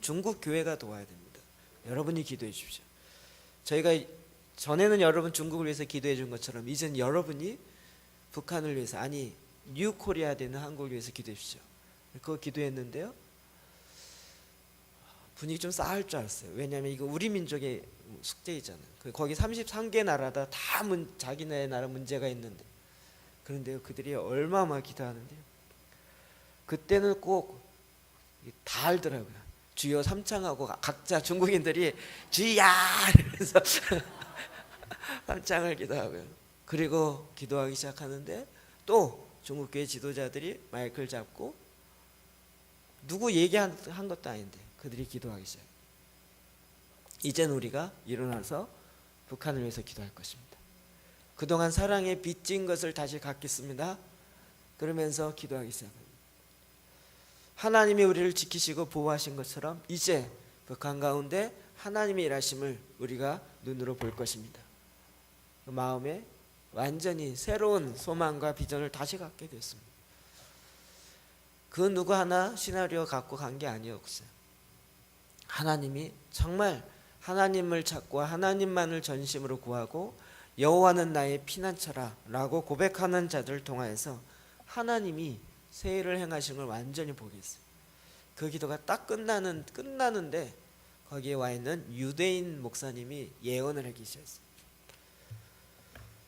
중국 교회가 도와야 됩니다. 여러분이 기도해 주십시오. 저희가 전에는 여러분 중국을 위해서 기도해 준 것처럼 이젠 여러분이 북한을 위해서 아니 뉴코리아 되는 한국을 위해서 기도해 주십시오. 그거 기도했는데요. 분위기 좀 싸할 줄 알았어요. 왜냐하면 이거 우리 민족의 숙제이잖아요. 거기 33개 나라다 다 자기네 나라 문제가 있는데 그런데요 그들이 얼마나 기도하는데요. 그때는 꼭 다 알더라고요. 주여 삼창하고 각자 중국인들이 주야 이러면서 삼창을 기도하고요. 그리고 기도하기 시작하는데 또 중국교회 지도자들이 마이크를 잡고 누구 얘기한 것도 아닌데 그들이 기도하기 시작해요. 이젠 우리가 일어나서 북한을 위해서 기도할 것입니다. 그동안 사랑에 빚진 것을 다시 갚겠습니다. 그러면서 기도하기 시작합니다. 하나님이 우리를 지키시고 보호하신 것처럼 이제 북한 가운데 하나님의 일하심을 우리가 눈으로 볼 것입니다. 그 마음에 완전히 새로운 소망과 비전을 다시 갖게 됐습니다. 그 누구 하나 시나리오 갖고 간 게 아니었어요. 하나님이 정말 하나님을 찾고 하나님만을 전심으로 구하고 여호와는 나의 피난처라 라고 고백하는 자들을 통하여서 하나님이 새 일을 행하신 걸 완전히 보게 했어요. 그 기도가 딱 끝나는데 거기에 와 있는 유대인 목사님이 예언을 하기 시작했어요.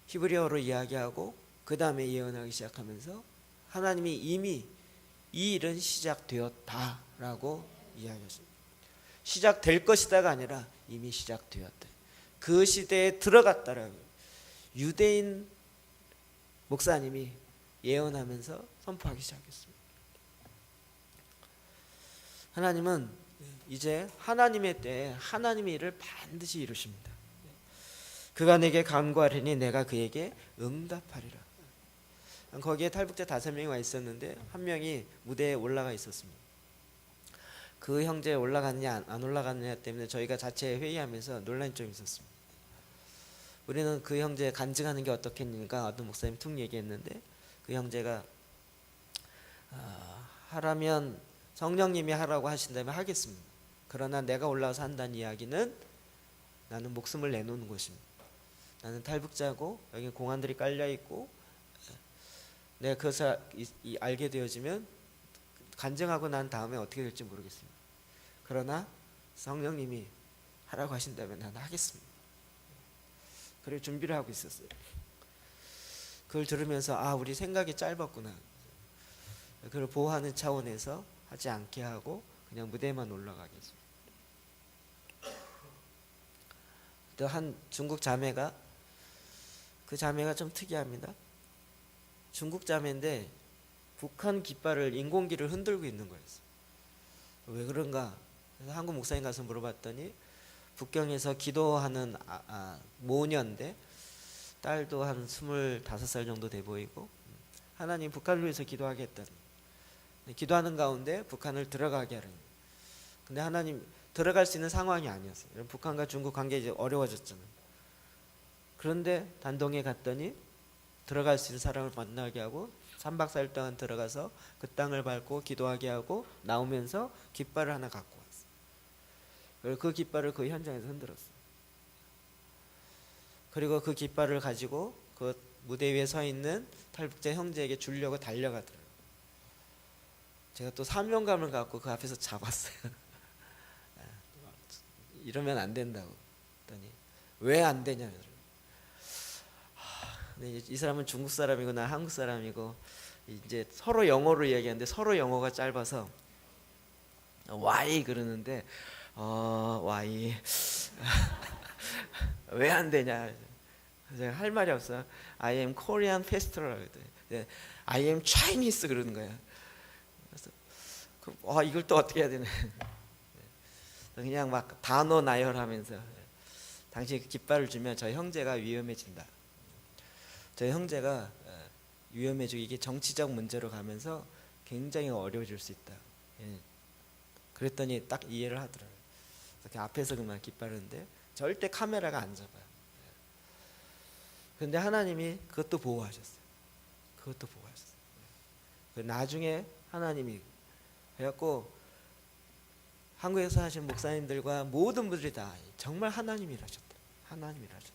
히브리어로 이야기하고 그 다음에 예언하기 시작하면서 하나님이 이미 이 일은 시작되었다라고 이야기했습니다. 시작될 것이다가 아니라 이미 시작되었다. 그 시대에 들어갔다라고 유대인 목사님이 예언하면서 선포하기 시작했습니다. 하나님은 이제 하나님의 때에 하나님의 일을 반드시 이루십니다. 그가 내게 간구하리니 내가 그에게 응답하리라. 거기에 탈북자 5명이 와 있었는데 한 명이 무대에 올라가 있었습니다. 그 형제 올라갔냐 안 올라갔냐 때문에 저희가 자체 회의하면서 논란이 좀 있었습니다. 우리는 그 형제 간증하는 게 어떻겠는가 어떤 목사님 툭 얘기했는데 그 형제가 하라면 성령님이 하라고 하신다면 하겠습니다. 그러나 내가 올라와서 한다는 이야기는 나는 목숨을 내놓는 것입니다. 나는 탈북자고 여기 공안들이 깔려있고 내가 그것을 알게 되어지면 간증하고 난 다음에 어떻게 될지 모르겠습니다. 그러나 성령님이 하라고 하신다면 나는 하겠습니다. 그래 준비를 하고 있었어요. 그걸 들으면서 우리 생각이 짧았구나. 그걸 보호하는 차원에서 하지 않게 하고 그냥 무대에만 올라가게 했습니다. 또 한 중국 자매가 그 자매가 좀 특이합니다. 중국 자매인데 북한 깃발을 인공기를 흔들고 있는 거였어요. 왜 그런가? 그래서 한국 목사님 가서 물어봤더니 북경에서 기도하는 모녀인데 딸도 한 25살 정도 돼 보이고, 하나님 북한을 위해서 기도하겠다는, 기도하는 가운데 북한을 들어가게 하는. 근데 하나님 들어갈 수 있는 상황이 아니었어요. 북한과 중국 관계 이제 어려워졌잖아요. 그런데 단동에 갔더니 들어갈 수 있는 사람을 만나게 하고 3박 4일 동안 들어가서 그 땅을 밟고 기도하게 하고 나오면서 깃발을 하나 갖고 왔어요. 그리고 그 깃발을 그 현장에서 흔들었어요. 그리고 그 깃발을 가지고 그 무대 위에 서 있는 탈북자 형제에게 주려고 달려가더라고요. 제가 또 사명감을 갖고 그 앞에서 잡았어요. 이러면 안 된다고 했더니 왜 안 되냐. 근데 이 사람은 중국 사람이고 나 한국 사람이고 이제 서로 영어로 이야기하는데 서로 영어가 짧아서 why 그러는데 why 왜 안 되냐. 제가 할 말이 없어. I am Korean festival. I am Chinese 그러는 거야. 그래서 이걸 또 어떻게 해야 되나. 그냥 막 단어 나열하면서 당신이 그 깃발을 주면 저 형제가 위험해진다. 저 형제가 위험해지고 이게 정치적 문제로 가면서 굉장히 어려워질 수 있다. 그랬더니 딱 이해를 하더라고요. 이렇게 앞에서 그만 깃발인데 절대 카메라가 안 잡아요. 그런데 하나님이 그것도 보호하셨어요. 그것도 보호하셨어요. 나중에 하나님이 해갖고 한국에서 하신 목사님들과 모든 분들이 다 정말 하나님이라셨다. 하나님이라셨다.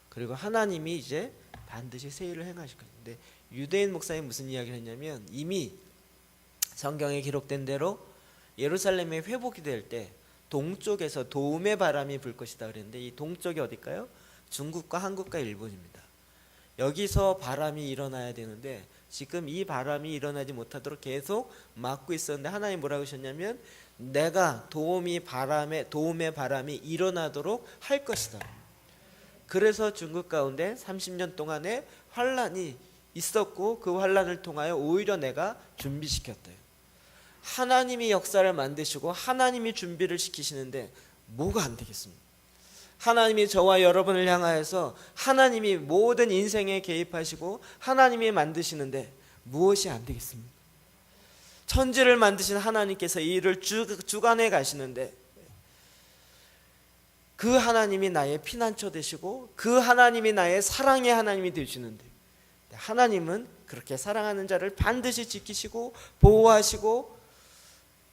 그리고 하나님이 이제 반드시 새 일을 행하실 거예요. 근데 유대인 목사님 무슨 이야기를 했냐면 이미 성경에 기록된 대로 예루살렘이 회복이 될 때 동쪽에서 도움의 바람이 불 것이다 그랬는데 이 동쪽이 어딜까요? 중국과 한국과 일본입니다. 여기서 바람이 일어나야 되는데 지금 이 바람이 일어나지 못하도록 계속 막고 있었는데 하나님 뭐라고 하셨냐면 내가 도움의 바람이 일어나도록 할 것이다. 그래서 중국 가운데 30년 동안의 환란이 있었고 그 환란을 통하여 오히려 내가 준비시켰대요. 하나님이 역사를 만드시고 하나님이 준비를 시키시는데 뭐가 안 되겠습니까? 하나님이 저와 여러분을 향하여서 하나님이 모든 인생에 개입하시고 하나님이 만드시는데 무엇이 안 되겠습니까? 천지를 만드신 하나님께서 이 일을 주관해 가시는데 그 하나님이 나의 피난처 되시고 그 하나님이 나의 사랑의 하나님이 되시는데 하나님은 그렇게 사랑하는 자를 반드시 지키시고 보호하시고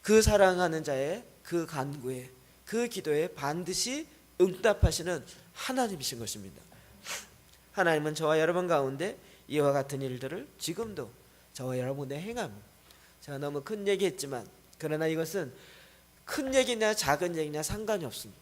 그 사랑하는 자의 그 간구에 그 기도에 반드시 응답하시는 하나님이신 것입니다. 하나님은 저와 여러분 가운데 이와 같은 일들을 지금도 저와 여러분의 행함, 제가 너무 큰 얘기했지만 그러나 이것은 큰 얘기냐 작은 얘기냐 상관이 없습니다.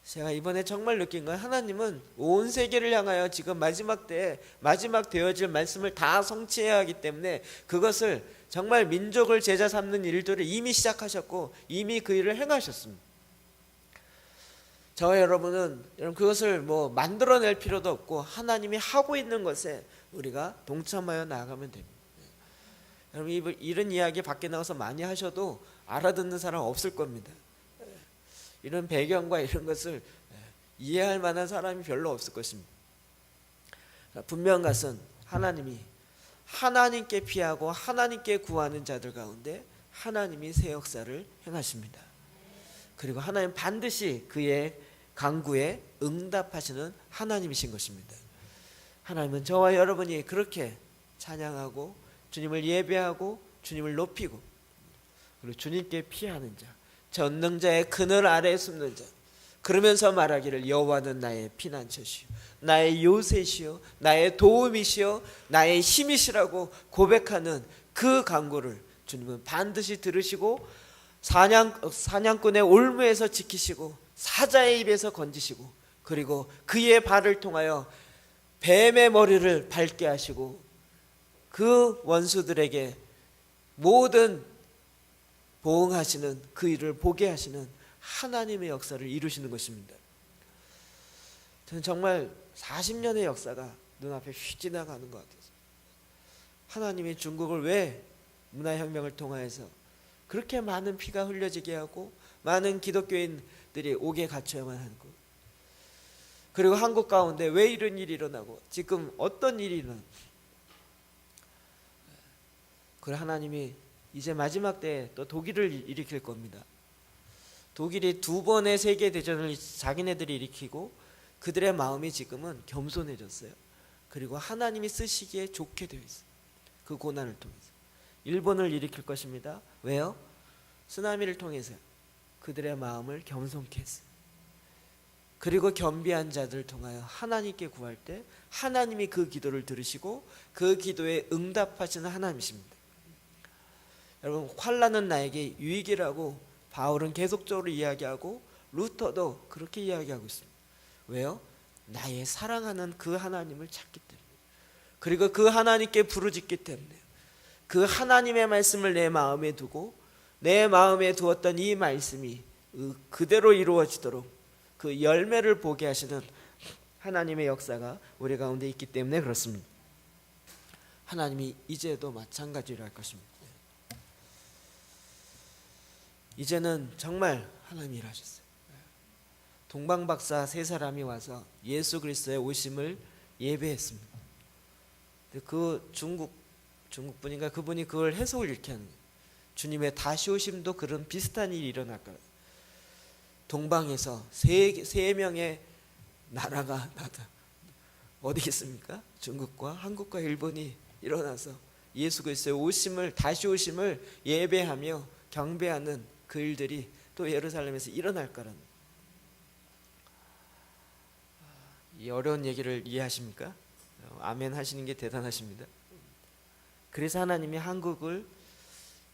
제가 이번에 정말 느낀 건 하나님은 온 세계를 향하여 지금 마지막 때에 마지막 되어질 말씀을 다 성취해야 하기 때문에 그것을 정말 민족을 제자 삼는 일들을 이미 시작하셨고 이미 그 일을 행하셨습니다. 저와 여러분은 그것을 뭐 만들어낼 필요도 없고 하나님이 하고 있는 것에 우리가 동참하여 나아가면 됩니다. 여러분 이런 이야기 밖에 나가서 많이 하셔도 알아듣는 사람 없을 겁니다. 이런 배경과 이런 것을 이해할 만한 사람이 별로 없을 것입니다. 분명한 것은 하나님이 하나님께 피하고 하나님께 구하는 자들 가운데 하나님이 새 역사를 행하십니다. 그리고 하나님 반드시 그의 간구에 응답하시는 하나님이신 것입니다. 하나님은 저와 여러분이 그렇게 찬양하고 주님을 예배하고 주님을 높이고 그리고 주님께 피하는 자, 전능자의 그늘 아래에 숨는 자, 그러면서 말하기를 여호와는 나의 피난처시요 나의 요새시요 나의 도움이시요 나의 힘이시라고 고백하는 그 간구를 주님은 반드시 들으시고 사냥꾼의 올무에서 지키시고 사자의 입에서 건지시고 그리고 그의 발을 통하여 뱀의 머리를 밟게 하시고 그 원수들에게 모든 보응하시는 그 일을 보게 하시는 하나님의 역사를 이루시는 것입니다. 저는 정말 40년의 역사가 눈앞에 휙 지나가는 것 같아요. 하나님이 중국을 왜 문화혁명을 통하여서 그렇게 많은 피가 흘려지게 하고 많은 기독교인들이 옥에 갇혀야만 하는 것. 그리고 한국 가운데 왜 이런 일이 일어나고 지금 어떤 일이 일어나? 그래 하나님이 이제 마지막 때에 또 독일을 일으킬 겁니다. 독일이 2번의 세계 대전을 자기네들이 일으키고 그들의 마음이 지금은 겸손해졌어요. 그리고 하나님이 쓰시기에 좋게 되어 있어요. 그 고난을 통해서 일본을 일으킬 것입니다. 왜요? 쓰나미를 통해서 그들의 마음을 겸손케 했어요. 그리고 겸비한 자들을 통하여 하나님께 구할 때 하나님이 그 기도를 들으시고 그 기도에 응답하시는 하나님이십니다. 여러분, 환난은 나에게 유익이라고 바울은 계속적으로 이야기하고 루터도 그렇게 이야기하고 있습니다. 왜요? 나의 사랑하는 그 하나님을 찾기 때문에, 그리고 그 하나님께 부르짖기 때문에, 그 하나님의 말씀을 내 마음에 두고 내 마음에 두었던 이 말씀이 그대로 이루어지도록 그 열매를 보게 하시는 하나님의 역사가 우리 가운데 있기 때문에 그렇습니다. 하나님이 이제도 마찬가지로 할 것입니다. 이제는 정말 하나님이 일하셨어요. 동방박사 3사람이 와서 예수 그리스도의 오심을 예배했습니다. 그 중국 분인가 그분이 그걸 해석을 이렇게 하는 거예요. 주님의 다시 오심도 그런 비슷한 일이 일어날 거예요. 동방에서 세 명의 나라가 어디 있습니까? 중국과 한국과 일본이 일어나서 예수 그리스도의 오심을, 다시 오심을 예배하며 경배하는 그 일들이 또 예루살렘에서 일어날 거라는, 이 어려운 얘기를 이해하십니까? 아멘 하시는 게 대단하십니다. 그래서 하나님이 한국을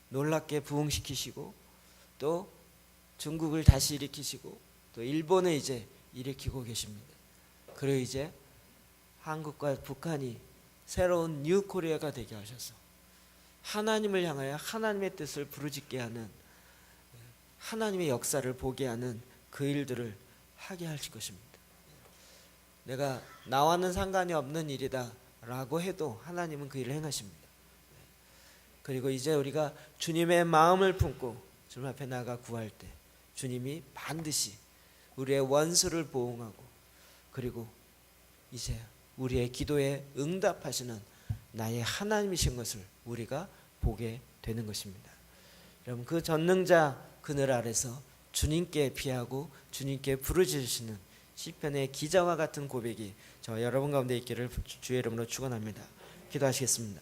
놀랍게 부흥시키시고 또 중국을 다시 일으키시고 또 일본을 이제 일으키고 계십니다. 그리고 이제 한국과 북한이 새로운 뉴 코리아가 되게 하셔서 하나님을 향하여 하나님의 뜻을 부르짖게 하는, 하나님의 역사를 보게 하는 그 일들을 하게 하실 것입니다. 내가 나와는 상관이 없는 일이다 라고 해도 하나님은 그 일을 행하십니다. 그리고 이제 우리가 주님의 마음을 품고 주님 앞에 나가 구할 때 주님이 반드시 우리의 원수를 보응하고 그리고 이제 우리의 기도에 응답하시는 나의 하나님이신 것을 우리가 보게 되는 것입니다. 여러분, 그 전능자 그늘 아래서 주님께 피하고 주님께 부르짖으시는 시편의 기자와 같은 고백이 저 여러분 가운데 있기를 주의 이름으로 축원합니다. 기도하시겠습니다.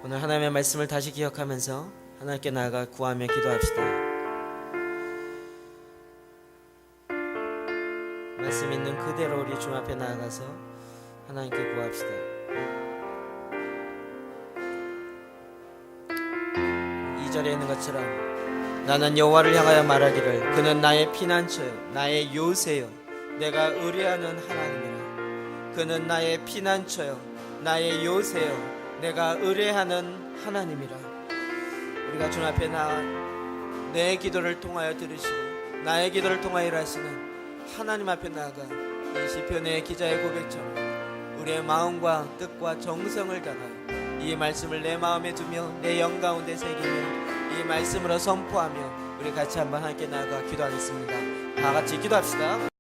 오늘 하나님의 말씀을 다시 기억하면서 하나님께 나아가 구하며 기도합시다. 말씀 있는 그대로 우리 주님 앞에 나아가서 하나님께 구합시다. 이 자리에 있는 것처럼 나는 여호와를 향하여 말하기를 그는 나의 피난처요 나의 요새요 내가 의뢰하는 하나님이라. 그는 나의 피난처요 나의 요새요 내가 의뢰하는 하나님이라. 우리가 주님 앞에 나아 내 기도를 통하여 들으시고 나의 기도를 통하여 일하시는 하나님 앞에 나아가 이 시편의 기자의 고백처럼 우리의 마음과 뜻과 정성을 다하여 이 말씀을 내 마음에 두며 내 영 가운데 새기며 이 말씀으로 선포하며 우리 같이 한번 함께 나아가 기도하겠습니다. 다 같이 기도합시다.